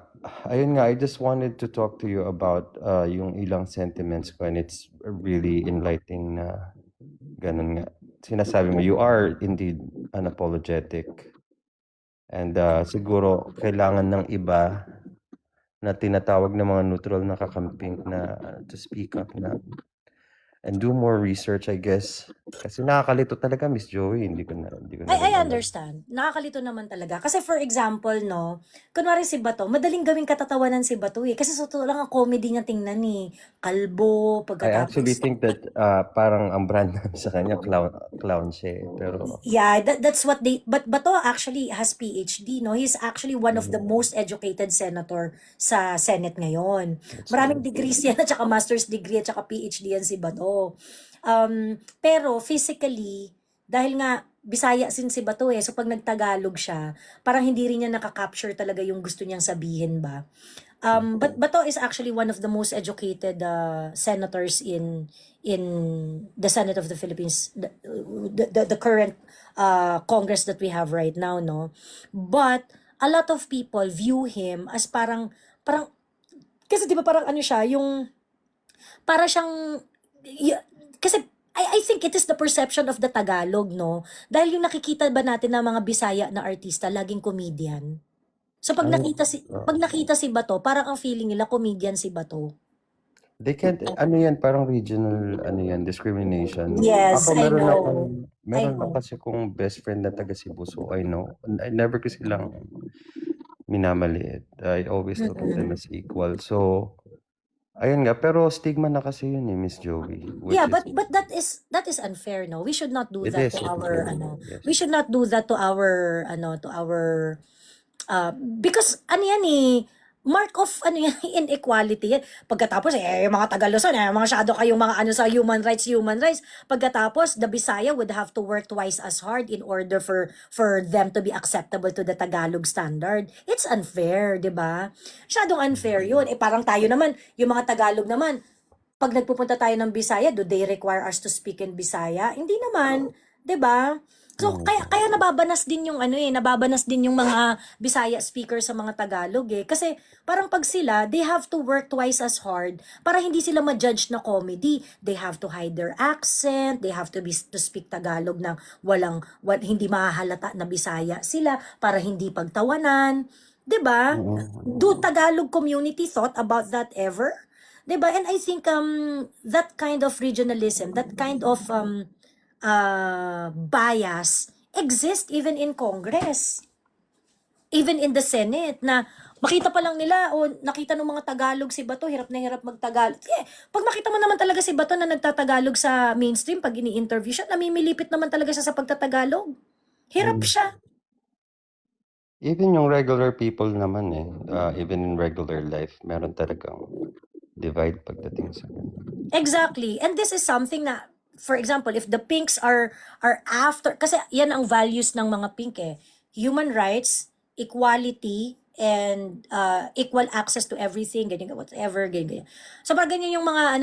Speaker 2: ayun nga, I just wanted to talk to you about yung ilang sentiments ko, and it's really enlightening na ganun nga. Sinasabi mo, you are indeed unapologetic. And siguro kailangan ng iba na tinatawag ng mga neutral na kakamping na to speak up na and do more research, I guess. Kasi nakakalito talaga, Miss Joey. Hindi ko na rin
Speaker 1: I
Speaker 2: alam.
Speaker 1: understand. Nakakalito naman talaga. Kasi for example, no, kunwari si Bato, madaling gawing katatawanan si Bato eh. Kasi sa totoo lang ang comedy niya tingnan eh. Kalbo,
Speaker 2: I actually
Speaker 1: pagkatapos.
Speaker 2: think that parang ang brand namin sa kanya, clown siya eh. Pero,
Speaker 1: Yeah, that's what they, but Bato actually has PhD, no? He's actually one of the most educated senator sa Senate ngayon.
Speaker 2: that's
Speaker 1: Maraming
Speaker 2: true.
Speaker 1: degrees yan, at saka master's degree, at saka PhD yan si Bato. Pero physically, dahil nga Bisaya sin si Bato eh, so pag nagtagalog siya, parang hindi rin niya nakaka-capture talaga yung gusto niyang sabihin ba. But Bato is actually one of the most educated senators in the Senate of the Philippines, the current Congress that we have right now, no. But a lot of people view him as parang kasi 'di ba parang ano siya, yung para siyang kasi I think it is the perception of the Tagalog, no? Dahil yung nakikita ba natin ng mga Bisaya na artista laging comedian. So
Speaker 2: Ay,
Speaker 1: pag nakita si Bato, parang ang feeling nila comedian si Bato.
Speaker 2: they can't, ano yan, parang regional, ano yan, discrimination.
Speaker 1: Yes,
Speaker 2: Ako,
Speaker 1: I
Speaker 2: meron
Speaker 1: know.
Speaker 2: akong,
Speaker 1: I
Speaker 2: meron
Speaker 1: know.
Speaker 2: lang kasi kong best friend na taga Cebu, so I know. I never ko silang minamaliit. I always look at them as equal. So, ayun nga, pero stigma na kasi yun eh, Miss Joey. Which
Speaker 1: Yeah,
Speaker 2: is,
Speaker 1: but that is unfair, no? We should not do
Speaker 2: it
Speaker 1: that
Speaker 2: is,
Speaker 1: to
Speaker 2: it
Speaker 1: our
Speaker 2: is, yes.
Speaker 1: we should not do that to our to our because ano yan eh, mark of ano yan, inequality yan. Pagkatapos yung mga taga Luzon, masyado kayong mga ano sa human rights. Pagkatapos the Bisaya would have to work twice as hard in order for them to be acceptable to the Tagalog standard. It's unfair, 'di ba? Masyadong unfair 'yun. Eh parang tayo naman, yung mga Tagalog naman, pag nagpupunta tayo ng Bisaya, do they require us to speak in Bisaya? Hindi naman, 'di ba? So kaya nababanas din yung nababanas din yung mga Bisaya speakers sa mga Tagalog eh. Kasi parang pag sila, they have to work twice as hard para hindi sila ma-judge na comedy. They have to hide their accent, they have to speak Tagalog ng hindi mahahalata na Bisaya sila para hindi pagtawanan. 'Di ba? Do Tagalog community thought about that ever? 'Di ba? And I think that kind of regionalism, that kind of bias exist even in Congress, even in the Senate, na makita pa lang nila o nakita ng mga Tagalog si Bato, hirap na hirap magtagalog. Pag makita mo naman talaga si Bato na nagtatagalog sa mainstream, pag ini-interview siya, namimilipit naman talaga siya sa pagtatagalog. Hirap siya.
Speaker 2: Even yung regular people naman eh, even in regular life, meron talagang divide pagdating sa
Speaker 1: Exactly. And this is something na, for example, if the pinks are after, kasi yan ang values ng mga pink eh. Human rights, equality, and equal access to everything, ganyan, whatever, ganyan. So, parang ganyan yung mga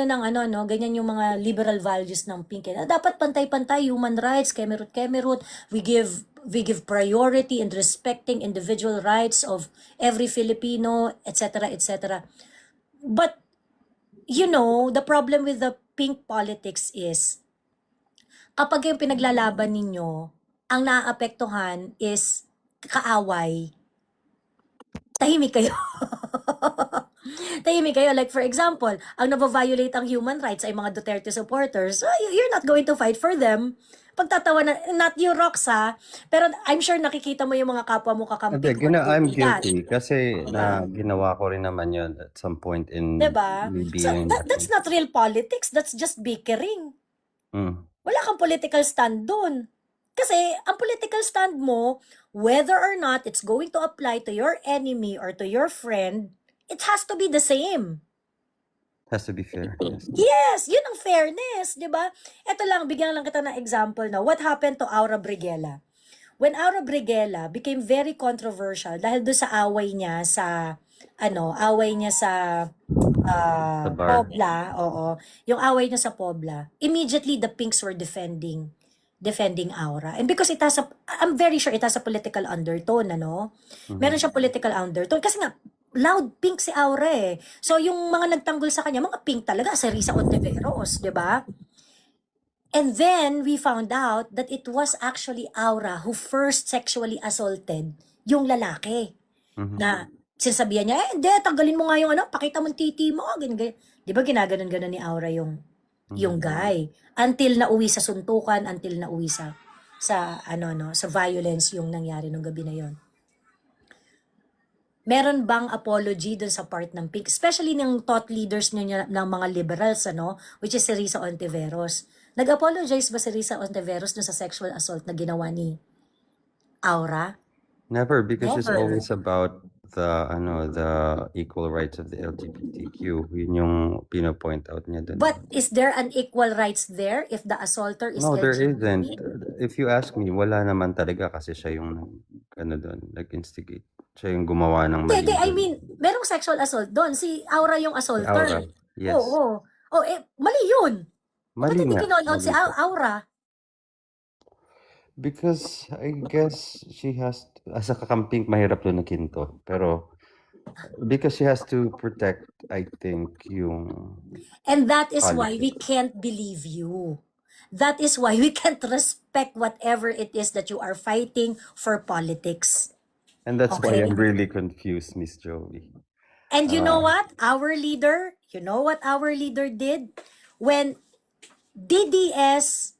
Speaker 1: ganyan yung mga liberal values ng pink eh. Dapat pantay-pantay, human rights, kemerut, we give priority in respecting individual rights of every Filipino, etc., etc. But the problem with the pink politics is, kapag yung pinaglalaban ninyo, ang naaapektuhan is kaaway, tahimik kayo. Tahimik kayo. Like for example, ang nababiolate ang human rights ay mga Duterte supporters. So, you're not going to fight for them. Pagtatawa na, not you, Rox, ha? Pero I'm sure nakikita mo yung mga kapwa mo kakampi.
Speaker 2: I'm guilty kasi ginawa ko rin naman yun at some point in
Speaker 1: Diba?
Speaker 2: me
Speaker 1: So,
Speaker 2: being
Speaker 1: that's not real politics. That's just bickering. Wala kang political stand doon. Kasi, ang political stand mo, whether or not it's going to apply to your enemy or to your friend, it has to be the same.
Speaker 2: has to be fair. Yes.
Speaker 1: Yes, yun ang fairness, di ba? Ito lang, bigyan lang kita ng example na what happened to Aura Briguela. When Aura Briguela became very controversial dahil doon sa away niya sa
Speaker 2: Sa bar.
Speaker 1: Pobla, oo. Yung away niya sa Pobla, immediately the Pinks were defending Aura. And because I'm very sure it has a political undertone, ano? Meron siyang political undertone. Kasi nga, loud pink si Aura eh. So, yung mga nagtanggol sa kanya, mga pink talaga, si Risa Ontiveros, di ba? And then, we found out that it was actually Aura who first sexually assaulted yung lalaki. Na, sinasabihan niya, hindi, tanggalin mo nga yung pakita mong titi mo, ganyan. Di ba ginaganon-ganon ni Aura yung yung guy. Until nauwi sa suntukan, until nauwi sa ano no, sa violence yung nangyari nung gabi na yon. Meron bang apology dun sa part ng Pink? Especially ng thought leaders niyo ng mga liberals, ano? Which is si Risa Ontiveros. Nag-apologize ba si Risa Ontiveros dun sa sexual assault na ginawa ni Aura?
Speaker 2: Never, because it's
Speaker 1: Never.
Speaker 2: always about the equal rights of the LGBTQ. Yun yung pino-point out niya dun.
Speaker 1: But is there an equal rights there if the assaulter is
Speaker 2: No, there
Speaker 1: LGBT?
Speaker 2: isn't. If you ask me, wala naman talaga kasi siya yung nag-instigate. Siya yung gumawa ng mali.
Speaker 1: Hindi, I mean, merong sexual assault doon. Si Aura yung
Speaker 2: Si
Speaker 1: assaulter.
Speaker 2: Aura. Yes.
Speaker 1: Oo. Oh, mali yun. Ba't
Speaker 2: Mali
Speaker 1: hindi
Speaker 2: nga.
Speaker 1: kinoon si
Speaker 2: Mali po.
Speaker 1: Aura?
Speaker 2: Because I guess she has, as a kakamping, mahirap to nakinto. Pero, because she has to protect, I think, yung
Speaker 1: And that is why we
Speaker 2: politics.
Speaker 1: can't believe you. That is why we can't respect whatever it is that you are fighting for politics.
Speaker 2: And that's why
Speaker 1: Okay?
Speaker 2: I'm really confused, Miss Joey.
Speaker 1: And you know what? You know what our leader did? When DDS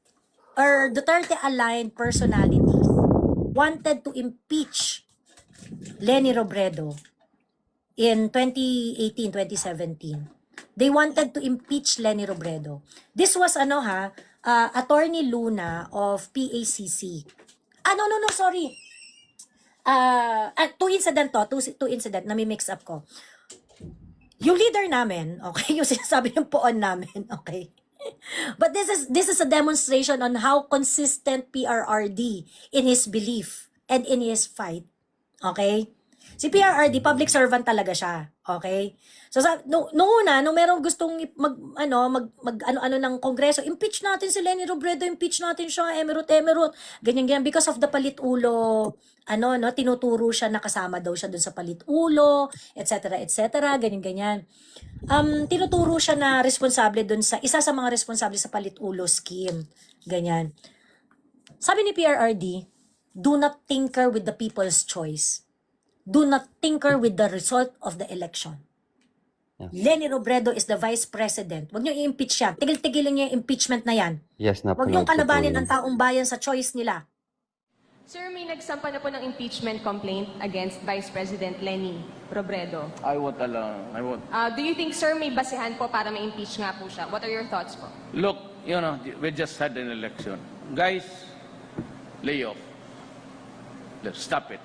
Speaker 1: or Duterte-aligned personalities wanted to impeach Leni Robredo in 2018, 2017. They wanted to impeach Leni Robredo. This was Attorney Luna of PACC. No, sorry. Two incident, nami-mix up ko. Yung leader namin, okay, yung sinasabi yung poon namin, okay. But this is a demonstration on how consistent PRRD in his belief and in his fight. Okay? Si PRRD, public servant talaga siya. Okay? So, nung una, nung merong gustong ano ng Kongreso, impeach natin si Leni Robredo, impeach natin siya, emerald, ganyan. Because of the palit-ulo, tinuturo siya na kasama daw siya dun sa palit-ulo, etc., ganyan. Tinuturo siya na responsable dun sa, isa sa mga responsable sa palit-ulo scheme. Ganyan. Sabi ni PRRD, do not tinker with the people's choice. Do not tinker with the result of the election.
Speaker 2: Yeah.
Speaker 1: Leni Robredo is the vice president. Huwag niyo i-impeach siya. Tigil-tigilin niyo yung impeachment na yan.
Speaker 2: Yes,
Speaker 1: Huwag niyong
Speaker 2: napanood ko po
Speaker 1: kalabanin
Speaker 2: yun.
Speaker 1: ang taong bayan sa choice nila.
Speaker 3: Sir, may nagsampa na po ng impeachment complaint against Vice President Leni Robredo.
Speaker 4: I won't allow. I won't.
Speaker 3: Do you think, sir, may basehan po para ma-impeach nga po siya? What are your thoughts po?
Speaker 4: Look, we just had an election. Guys, lay off. Let's stop it.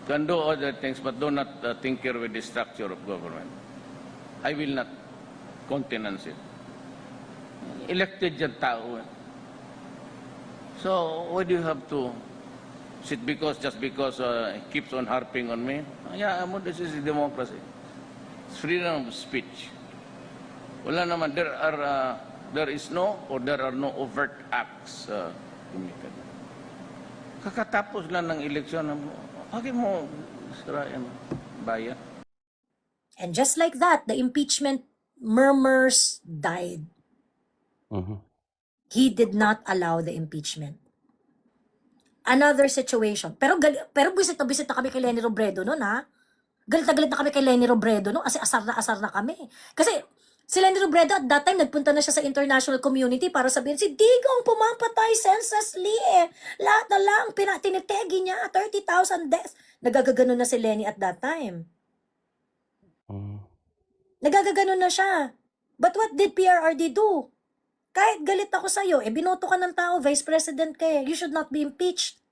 Speaker 4: Can do other things, but do not tinker with the structure of government. I will not countenance it. Elected yung tao. So, why do you have to sit just because he keeps on harping on me? Yeah, this is democracy. It's freedom of speech. Wala naman, there are no overt acts committed. Kakatapos lang ng eleksyon, bakit mo sirayan bayan?
Speaker 1: And just like that, the impeachment murmurs died.
Speaker 2: Mhm.
Speaker 1: He did not allow the impeachment. Another situation. Pero bisit na kami kay Leni Robredo noon, ha? Galit na kami kay Leni Robredo noon kasi asar na kami. Kasi si Leni Robredo at that time nagpunta na siya sa international community para sabihin si Digong pumapatay senselessly eh. Lahat na lang tinitegi niya 30,000 deaths. Nagagaganon na si Leni at that time. Nagagaganon na siya. But what did PRRD do? Kahit galit ako sa'yo, binoto ka ng tao, vice president ka eh. You should not be impeached.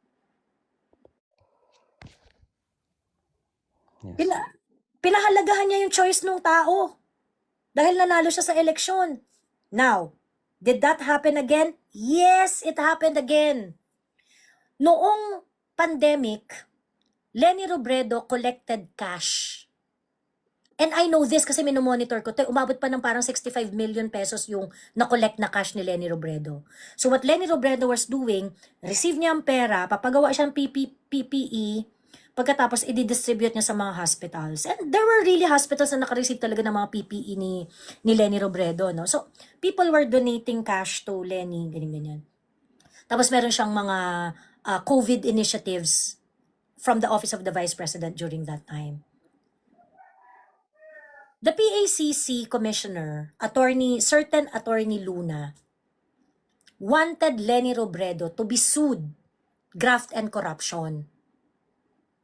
Speaker 2: Yes.
Speaker 1: Pinahalagahan niya yung choice ng tao. Dahil nanalo siya sa eleksyon. Now, did that happen again? Yes, it happened again. Noong pandemic, Leni Robredo collected cash. And I know this kasi minomonitor ko. Umabot pa ng parang 65 million pesos yung na-collect na cash ni Leni Robredo. So what Leni Robredo was doing, receive niya ang pera, papagawa siya ng PPE, pagkatapos i-distribute niya sa mga hospitals. And there were really hospitals na nakareceive talaga ng mga PPE ni Leni Robredo. No? So people were donating cash to Leni, ganyan. Tapos meron siyang mga COVID initiatives from the Office of the Vice President during that time. The PACC commissioner, certain attorney Luna, wanted Leni Robredo to be sued, graft and corruption.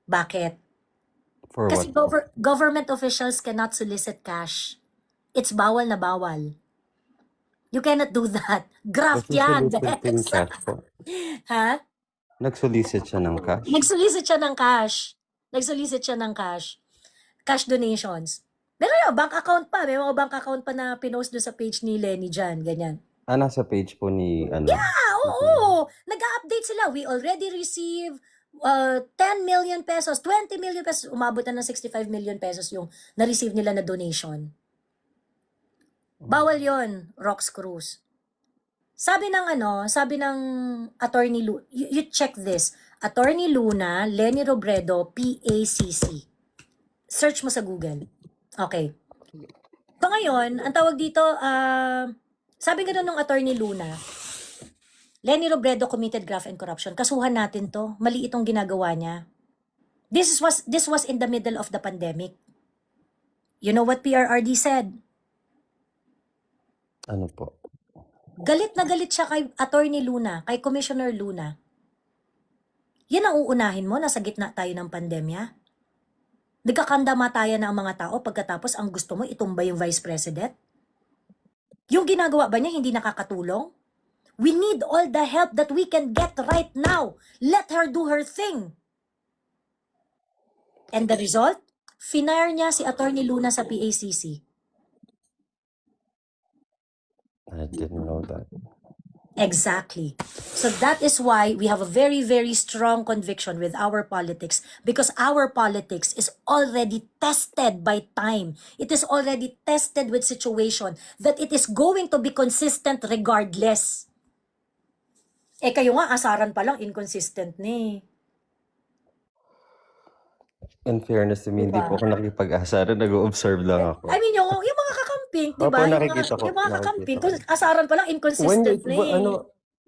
Speaker 1: Bakit?
Speaker 2: For
Speaker 1: Kasi
Speaker 2: what po?
Speaker 1: government officials cannot solicit cash. It's bawal na bawal. You cannot do that. Graft yan.
Speaker 2: Nagsusolicit din
Speaker 1: Dex.
Speaker 2: cash po.
Speaker 1: Ha?
Speaker 2: Nagsolicit siya ng cash.
Speaker 1: Nagsolicit siya ng cash. Nagsolicit siya ng cash. Cash donations. Pero yung bank account pa. May mga bank account pa na pinost doon sa page ni Lenny dyan. Ganyan.
Speaker 2: Nasa page po ni,
Speaker 1: Oo. Nag-update sila. We already received 10 million pesos, 20 million pesos. Umabot na ng 65 million pesos yung na-receive nila na donation. Bawal yon, Rox Cruz. Sabi ng Attorney Luna, you check this. Attorney Luna, Leni Robredo, PACC. Search mo sa Google. Okay. So ngayon, ang tawag dito, sabi nga ng Attorney Luna, Leni Robredo committed graft and corruption. Kasuhan natin to. Mali itong ginagawa niya. This was in the middle of the pandemic. You know what PRRD said?
Speaker 2: ano po?
Speaker 1: Galit na galit siya kay Attorney Luna, kay Commissioner Luna. Yan ang uunahin mo, nasa gitna tayo ng pandemya. Nagkakandamatayan na ang mga tao pagkatapos ang gusto mo itumba yung Vice President? Yung ginagawa ba niya hindi nakakatulong? We need all the help that we can get right now. Let her do her thing. And the result? Finire niya si Attorney Luna sa PACC.
Speaker 2: I didn't know that.
Speaker 1: Exactly. So that is why we have a very, very strong conviction with our politics, because our politics is already tested by time. It is already tested with situation that it is going to be consistent regardless. Kayo nga, asaran pa lang, inconsistent ni.
Speaker 2: In fairness to me, hindi
Speaker 1: Diba?
Speaker 2: po ako nakikipag-asaran. Nag-observe lang ako.
Speaker 1: I mean, yung mga kakamping, di ba?
Speaker 2: Opo, nakikita ko.
Speaker 1: Yung mga kakamping,
Speaker 2: Nakikita ko.
Speaker 1: asaran pa lang, inconsistent ni.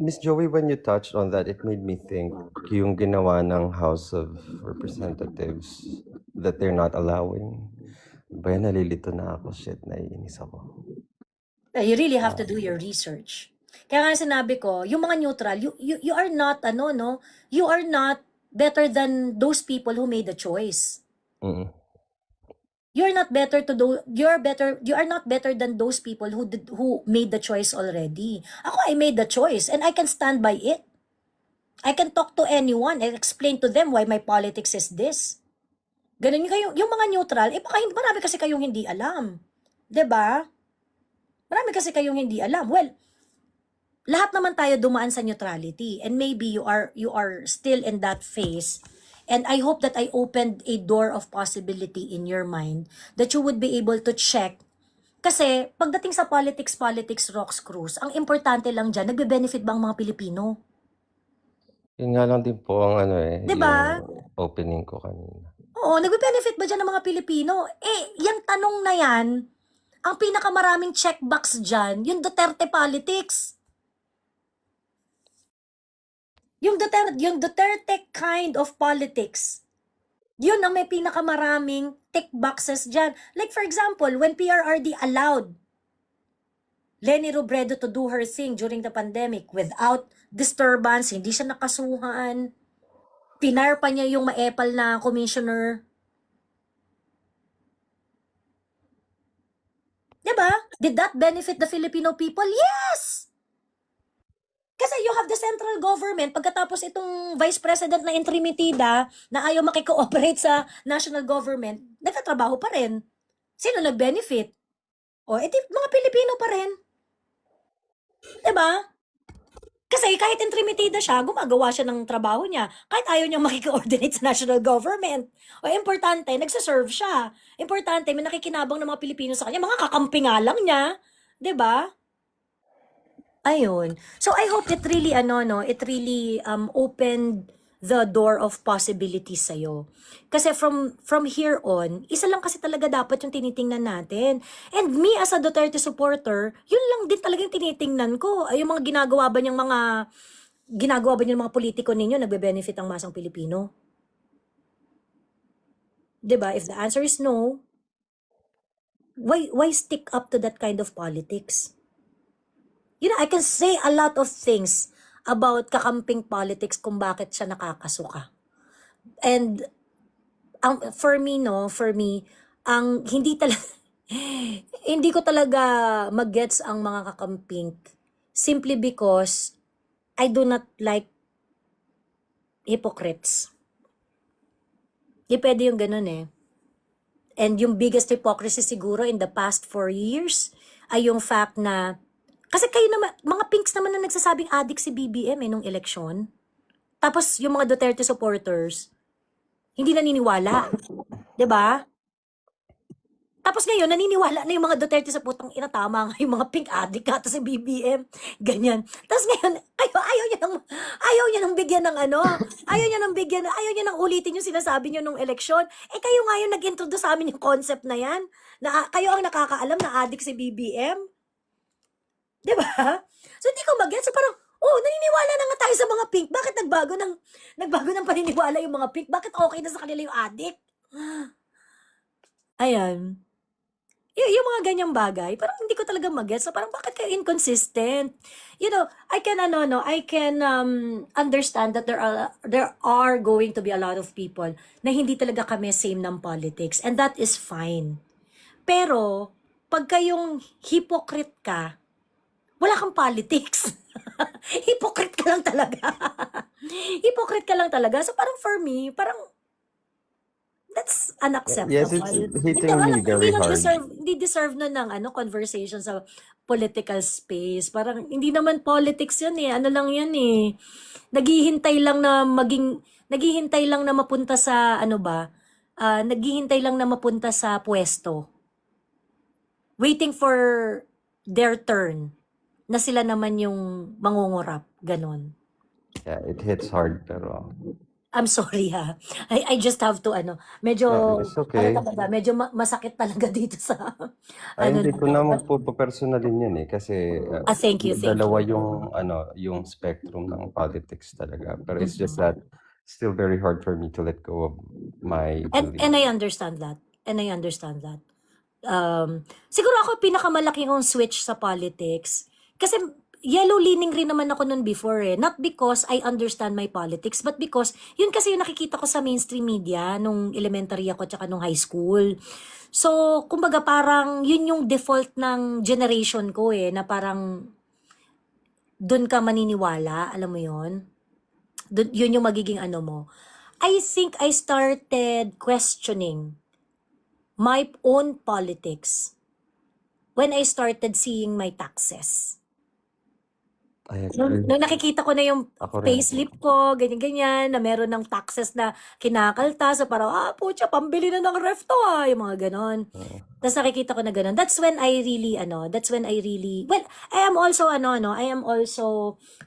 Speaker 2: Miss Joey, when you touched on that, it made me think yung ginawa ng House of Representatives that they're not allowing. Ba yan, nalilito na ako. Shit, naiinis ako.
Speaker 1: You really have to do your research. Kaya nga sinabi ko, yung mga neutral, you are not, you are not better than those people who made the choice.
Speaker 2: Mm.
Speaker 1: You're not better you are not better than those people who made the choice already. Ako, I made the choice and I can stand by it. I can talk to anyone and explain to them why my politics is this. Ganun yung mga neutral, baka marami kasi kayong hindi alam. 'Di ba? Marami kasi kayong hindi alam. Well, lahat naman tayo dumaan sa neutrality, and maybe you are still in that phase. And I hope that I opened a door of possibility in your mind that you would be able to check. Kasi pagdating sa politics, Rox Cruz, ang importante lang dyan, nagbe-benefit ba ang mga Pilipino?
Speaker 2: Yun nga lang din po ang
Speaker 1: Diba?
Speaker 2: yung opening ko kanina.
Speaker 1: Oo, nagbe-benefit ba dyan ng mga Pilipino? Yung tanong na yan, ang pinakamaraming checkbox dyan, yung Duterte politics. Yung Duterte kind of politics, yun ang may pinakamaraming tick boxes dyan. Like for example, when PRRD allowed Leni Robredo to do her thing during the pandemic without disturbance, hindi siya nakasuhan, pinar pa niya yung maepal na commissioner. Diba? Did that benefit the Filipino people? Yes! Kasi you have the central government, pagkatapos itong vice president na intrimitida na ayaw makikooperate sa national government, nagtatrabaho pa rin. Sino nag-benefit? Mga Pilipino pa rin. Diba? Kasi kahit intrimitida siya, gumagawa siya ng trabaho niya. Kahit ayaw niyang makikoordinate sa national government. Importante, nagsaserve siya. Importante, may nakikinabang ng mga Pilipino sa kanya. Mga kakampi nga lang niya. Diba? Ayun. So I hope it really opened the door of possibilities sa'yo. Kasi from here on, isa lang kasi talaga dapat yung tinitingnan natin. And me as a Duterte supporter, yun lang din talaga yung tinitingnan ko. Ay, yung mga ginagawa ba niyang mga politiko ninyo, nagbe-benefit ang masang Pilipino? 'Di ba? If the answer is no, why stick up to that kind of politics? You know, I can say a lot of things about kakamping politics kung bakit siya nakakasuka. And for me, ang hindi talaga, hindi ko talaga mag-gets ang mga kakamping simply because I do not like hypocrites. Di pwede yung ganun eh. And yung biggest hypocrisy siguro in the past 4 years ay yung fact na, kasi kayo naman, mga pinks naman na nagsasabing addict si BBM nung eleksyon. Tapos yung mga Duterte supporters, hindi naniniwala. 'Di ba? Tapos ngayon, naniniwala na yung mga Duterte sa putang ina, tama nga yung mga pink addict ata si BBM. Ganyan. Tapos ngayon, ayaw niya nang bigyan ng ano, ayaw niya nang ulitin yung sinasabi niyo nung eleksyon. Eh kayo nga yung nag-introduce sa amin yung concept na yan, na kayo ang nakakaalam na addict si BBM. 'Di ba? So hindi ko mag-gets. So parang, naniniwala na nga tayo sa mga pink. Bakit nagbago ng paniniwala yung mga pink? Bakit okay na sa kanila yung addict? Ayan. Yung mga ganyang bagay, parang hindi ko talaga mag-gets. So parang bakit kayo inconsistent? You know, I can understand that there are going to be a lot of people na hindi talaga kami same ng politics, and that is fine. Pero pag kayong hypocrite ka, wala kang politics. Hypocrite ka lang talaga. Hypocrite ka lang talaga. So parang for me, parang that's unacceptable.
Speaker 2: Yes, it's hitting me very hard.
Speaker 1: Hindi deserve na ng conversation sa political space. Parang hindi naman politics 'yun eh. Ano lang 'yan eh. Naghihintay lang na mapunta sa naghihintay lang na mapunta sa pwesto. Waiting for their turn na sila naman yung mangungurap, ganon.
Speaker 2: Yeah, it hits hard, pero
Speaker 1: I'm sorry ha. I just have to medyo
Speaker 2: no, it's okay.
Speaker 1: medyo masakit talaga dito sa
Speaker 2: Hindi ko naman po personalin yan eh kasi
Speaker 1: thank you.
Speaker 2: dalawa yung spectrum ng politics talaga. Pero it's just that still very hard for me to let go of my belief.
Speaker 1: And I understand that. Siguro ako pinakamalaki kong switch sa politics kasi yellow leaning rin naman ako nun before eh. Not because I understand my politics, but because yun kasi yung nakikita ko sa mainstream media nung elementary ako tsaka nung high school. So, kumbaga parang yun yung default ng generation ko eh, na parang dun ka maniniwala, alam mo yun? Yun yung magiging mo. I think I started questioning my own politics when I started seeing my taxes. Nung nakikita ko na yung payslip ko, ganyan-ganyan, na meron ng taxes na kinakalta, so parang, putya, pambili na ng ref to yung mga ganon. Tapos nakikita ko na ganon. That's when I really, well, I am also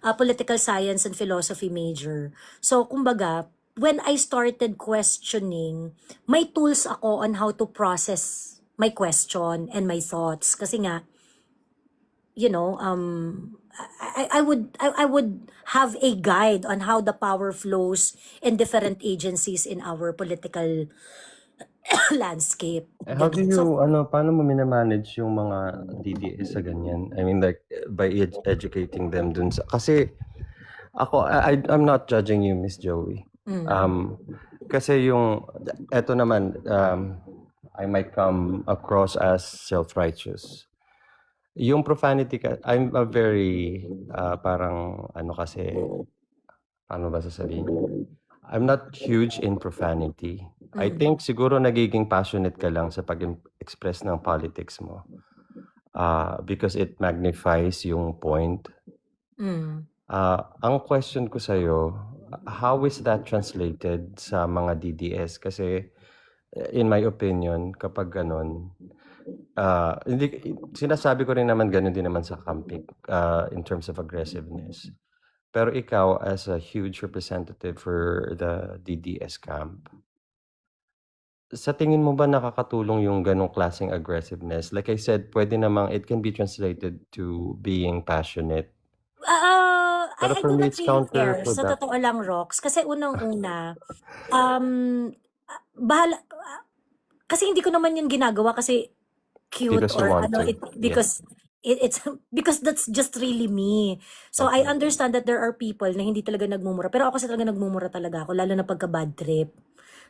Speaker 1: a political science and philosophy major. So, kumbaga, when I started questioning, may tools ako on how to process my question and my thoughts. Kasi nga, I would have a guide on how the power flows in different agencies in our political landscape.
Speaker 2: How do you, paano mo minamanage yung mga DDS sa ganyan? I mean, like, by educating them dun sa, kasi ako, I'm not judging you, Miss Joey. Kasi eto naman, I might come across as self-righteous. Yung profanity, I'm a very, parang, kasi, paano ba sasabihin? I'm not huge in profanity. I think siguro nagiging passionate ka lang sa pag-express ng politics mo. Because it magnifies yung point. Ang question ko sa'yo, how is that translated sa mga DDS? Kasi, in my opinion, kapag ganon, sinasabi ko rin naman ganun din naman sa camping in terms of aggressiveness. Pero ikaw, as a huge representative for the DDS camp, sa tingin mo ba nakakatulong yung ganong klaseng aggressiveness? Like I said, pwede namang it can be translated to being passionate.
Speaker 1: I
Speaker 2: for
Speaker 1: do
Speaker 2: me,
Speaker 1: not
Speaker 2: it's
Speaker 1: really care. Sa
Speaker 2: counterproductive.
Speaker 1: totoo lang, Rox. Kasi unang-una, kasi hindi ko naman yun ginagawa kasi cute
Speaker 2: Because you
Speaker 1: or
Speaker 2: want
Speaker 1: ano,
Speaker 2: to. Yeah.
Speaker 1: it's because that's just really me. So I
Speaker 2: Okay.
Speaker 1: understand that there are people na hindi talaga nagmumura. Pero ako kasi talaga nagmumura talaga ako, lalo na pagka bad trip.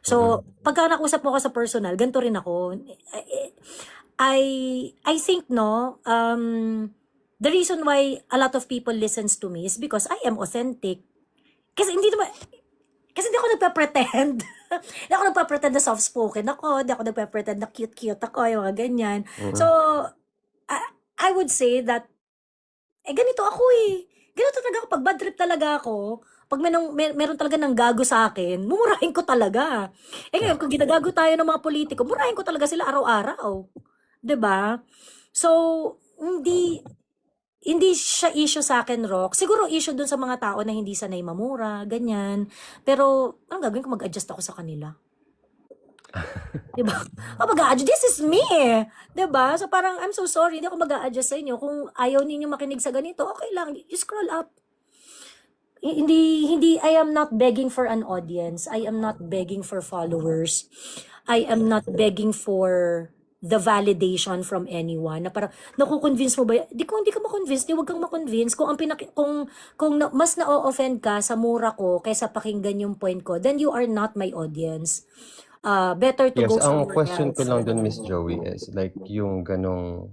Speaker 1: So,
Speaker 2: Mm-mm.
Speaker 1: pagka nakusap mo ako sa personal, ganito rin ako. I I think no, the reason why a lot of people listens to me is because I am authentic. Kasi hindi naman kasi hindi ako nagpe-pretend. Hindi ako nagpe-pretend na soft-spoken ako, hindi ako nagpe-pretend na cute-cute ako, yung mga ganyan. So,
Speaker 2: Mm-mm.
Speaker 1: I would say that, ganito ako eh. Ganito talaga ako. Pag bad trip talaga ako, pag meron talaga ng gago sa akin, mumurahin ko talaga. Ngayon, kung ginagago tayo ng mga politiko, murahin ko talaga sila araw-araw. 'Di ba? So, hindi hindi siya issue sa akin, Rock. Siguro issue dun sa mga tao na hindi sanay mamura, ganyan. Pero, ang gagawin ko, mag-adjust ako sa kanila. 'Di ba? Mag-a-adjust. This is me. 'Di ba? So parang I'm so sorry, hindi ako mag-a-adjust sa inyo. Kung ayaw niyo makinig sa ganito, okay lang. You scroll up. Hindi I am not begging for an audience. I am not begging for followers. I am not begging for the validation from anyone na parang naku-convince mo ba hindi ka ma-convince, di wag kang ma-convince kung mas na-offend ka sa mura ko kaysa pakinggan yung point ko, then you are not my audience. Better to
Speaker 2: Yes,
Speaker 1: go
Speaker 2: ang
Speaker 1: somewhere
Speaker 2: question ko
Speaker 1: else.
Speaker 2: lang dun, Miss Joey, is like yung ganong,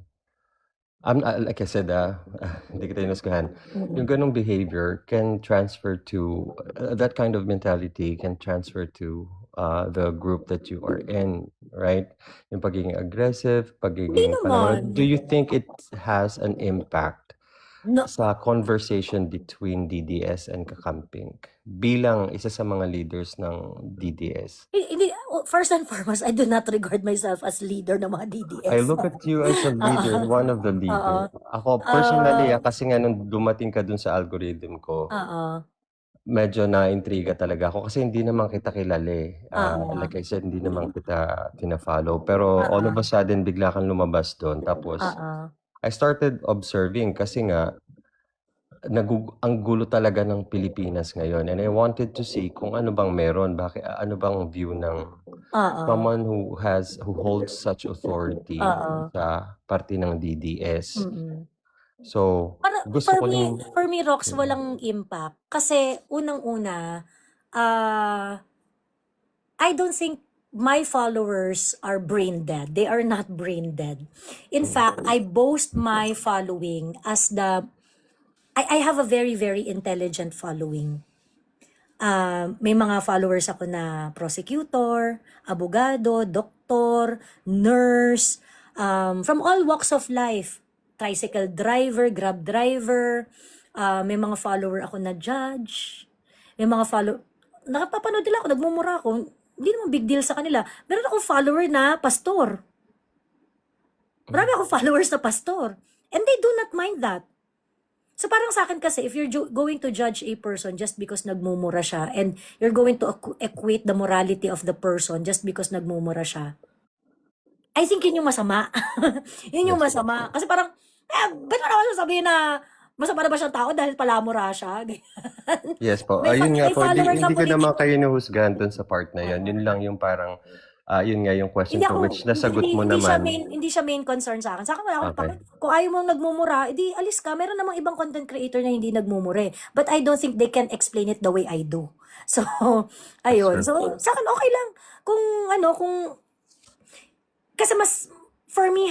Speaker 2: like I said, hindi kita inusgahan. Yung
Speaker 1: Mm.
Speaker 2: ganong behavior can transfer to, that kind of mentality can transfer to the group that you are in, right? Yung pagiging aggressive,
Speaker 1: Hindi
Speaker 2: pagiging
Speaker 1: naman.
Speaker 2: do you think it has an impact
Speaker 1: No,
Speaker 2: sa conversation between DDS and Kakamping bilang isa sa mga leaders ng DDS?
Speaker 1: hindi, first and foremost, I do not regard myself as leader ng mga
Speaker 2: I
Speaker 1: DDS.
Speaker 2: look at you as a leader,
Speaker 1: Oo.
Speaker 2: one of the
Speaker 1: Oo.
Speaker 2: leader. Ako, personally,
Speaker 1: Ah,
Speaker 2: kasi nga nung dumating ka dun sa algorithm ko,
Speaker 1: oo.
Speaker 2: medyo na-intriga talaga ako kasi hindi naman kita kilala eh.
Speaker 1: Oo.
Speaker 2: Like I said, hindi naman kita tina-follow. Pero all of
Speaker 1: Oo.
Speaker 2: a sudden, bigla kang lumabas doon. Tapos,
Speaker 1: Oo.
Speaker 2: I started observing kasi nga, ang gulo talaga ng Pilipinas ngayon. And I wanted to see kung ano bang meron, ano bang view ng
Speaker 1: Oo.
Speaker 2: someone who holds such authority
Speaker 1: Oo.
Speaker 2: sa parte ng DDS.
Speaker 1: Mm.
Speaker 2: So,
Speaker 1: Para
Speaker 2: gusto ko lang,
Speaker 1: for me, Rox, walang impact. Kasi, unang-una, I don't think my followers are brain dead. They are not brain dead. In fact, I boast my following as I have a very, very intelligent following. May mga followers ako na prosecutor, abogado, doktor, nurse, from all walks of life. Tricycle driver, grab driver, may mga follower ako na judge, may mga nakapapanood nila ako, nagmumura ako, hindi naman big deal sa kanila. Meron akong follower na pastor. Marami akong followers na pastor. And they do not mind that. So parang sa akin kasi, if you're going to judge a person just because nagmumura siya, and you're going to equate the morality of the person just because nagmumura siya, I think yun yung masama. Yun yung
Speaker 2: yes,
Speaker 1: masama. Kasi parang, ba't mo naman sasabihin na masama na ba siyang tao dahil palamura siya?
Speaker 2: yes po.
Speaker 1: May,
Speaker 2: Ayun nga
Speaker 1: may
Speaker 2: po, hindi,
Speaker 1: followers
Speaker 2: hindi
Speaker 1: ako
Speaker 2: ko
Speaker 1: ni
Speaker 2: naman kayo nahusgahan dun sa part na yun. Yun lang yung parang, yun nga yung question
Speaker 1: Hindi
Speaker 2: ko,
Speaker 1: ako,
Speaker 2: which nasagot mo
Speaker 1: hindi siya
Speaker 2: naman.
Speaker 1: hindi siya main concern sa akin. Sa akin wala akong
Speaker 2: Okay.
Speaker 1: Kung ayaw mong nagmumura, edi alis ka. Meron namang ibang content creator na hindi nagmumura eh. But I don't think they can explain it the way I do. So, ayun.
Speaker 2: That's
Speaker 1: So, sa akin okay lang. Kasi for me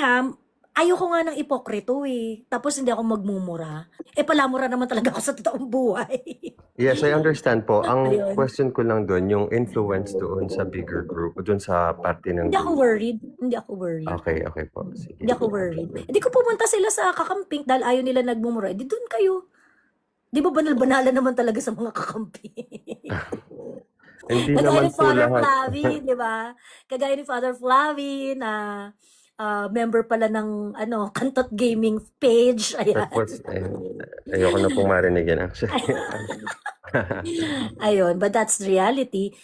Speaker 1: ayoko nga ng ipokrito eh. Tapos hindi ako magmumura. Palamura naman talaga ako sa totoong buhay.
Speaker 2: Yes, I understand po. Ang
Speaker 1: Ayun.
Speaker 2: question ko lang doon, yung influence doon sa bigger group, doon sa parte ng
Speaker 1: Hindi ako
Speaker 2: group.
Speaker 1: worried. Hindi ako worried.
Speaker 2: Okay po. Sige.
Speaker 1: Hindi ako worried. Hindi ko pumunta sila sa kakamping dahil ayaw nila nagmumura. Di doon kayo. Di ba banal-banala naman talaga sa mga kakamping?
Speaker 2: Hindi
Speaker 1: Kagaya
Speaker 2: naman
Speaker 1: ni
Speaker 2: po
Speaker 1: Father
Speaker 2: lahat.
Speaker 1: Flavi, di ba? Kagaya ni Father Flavi na member pala ng Kantot Gaming page. Ayan.
Speaker 2: Tapos, ayoko na pong marinig yan actually.
Speaker 1: Ayun, but that's reality.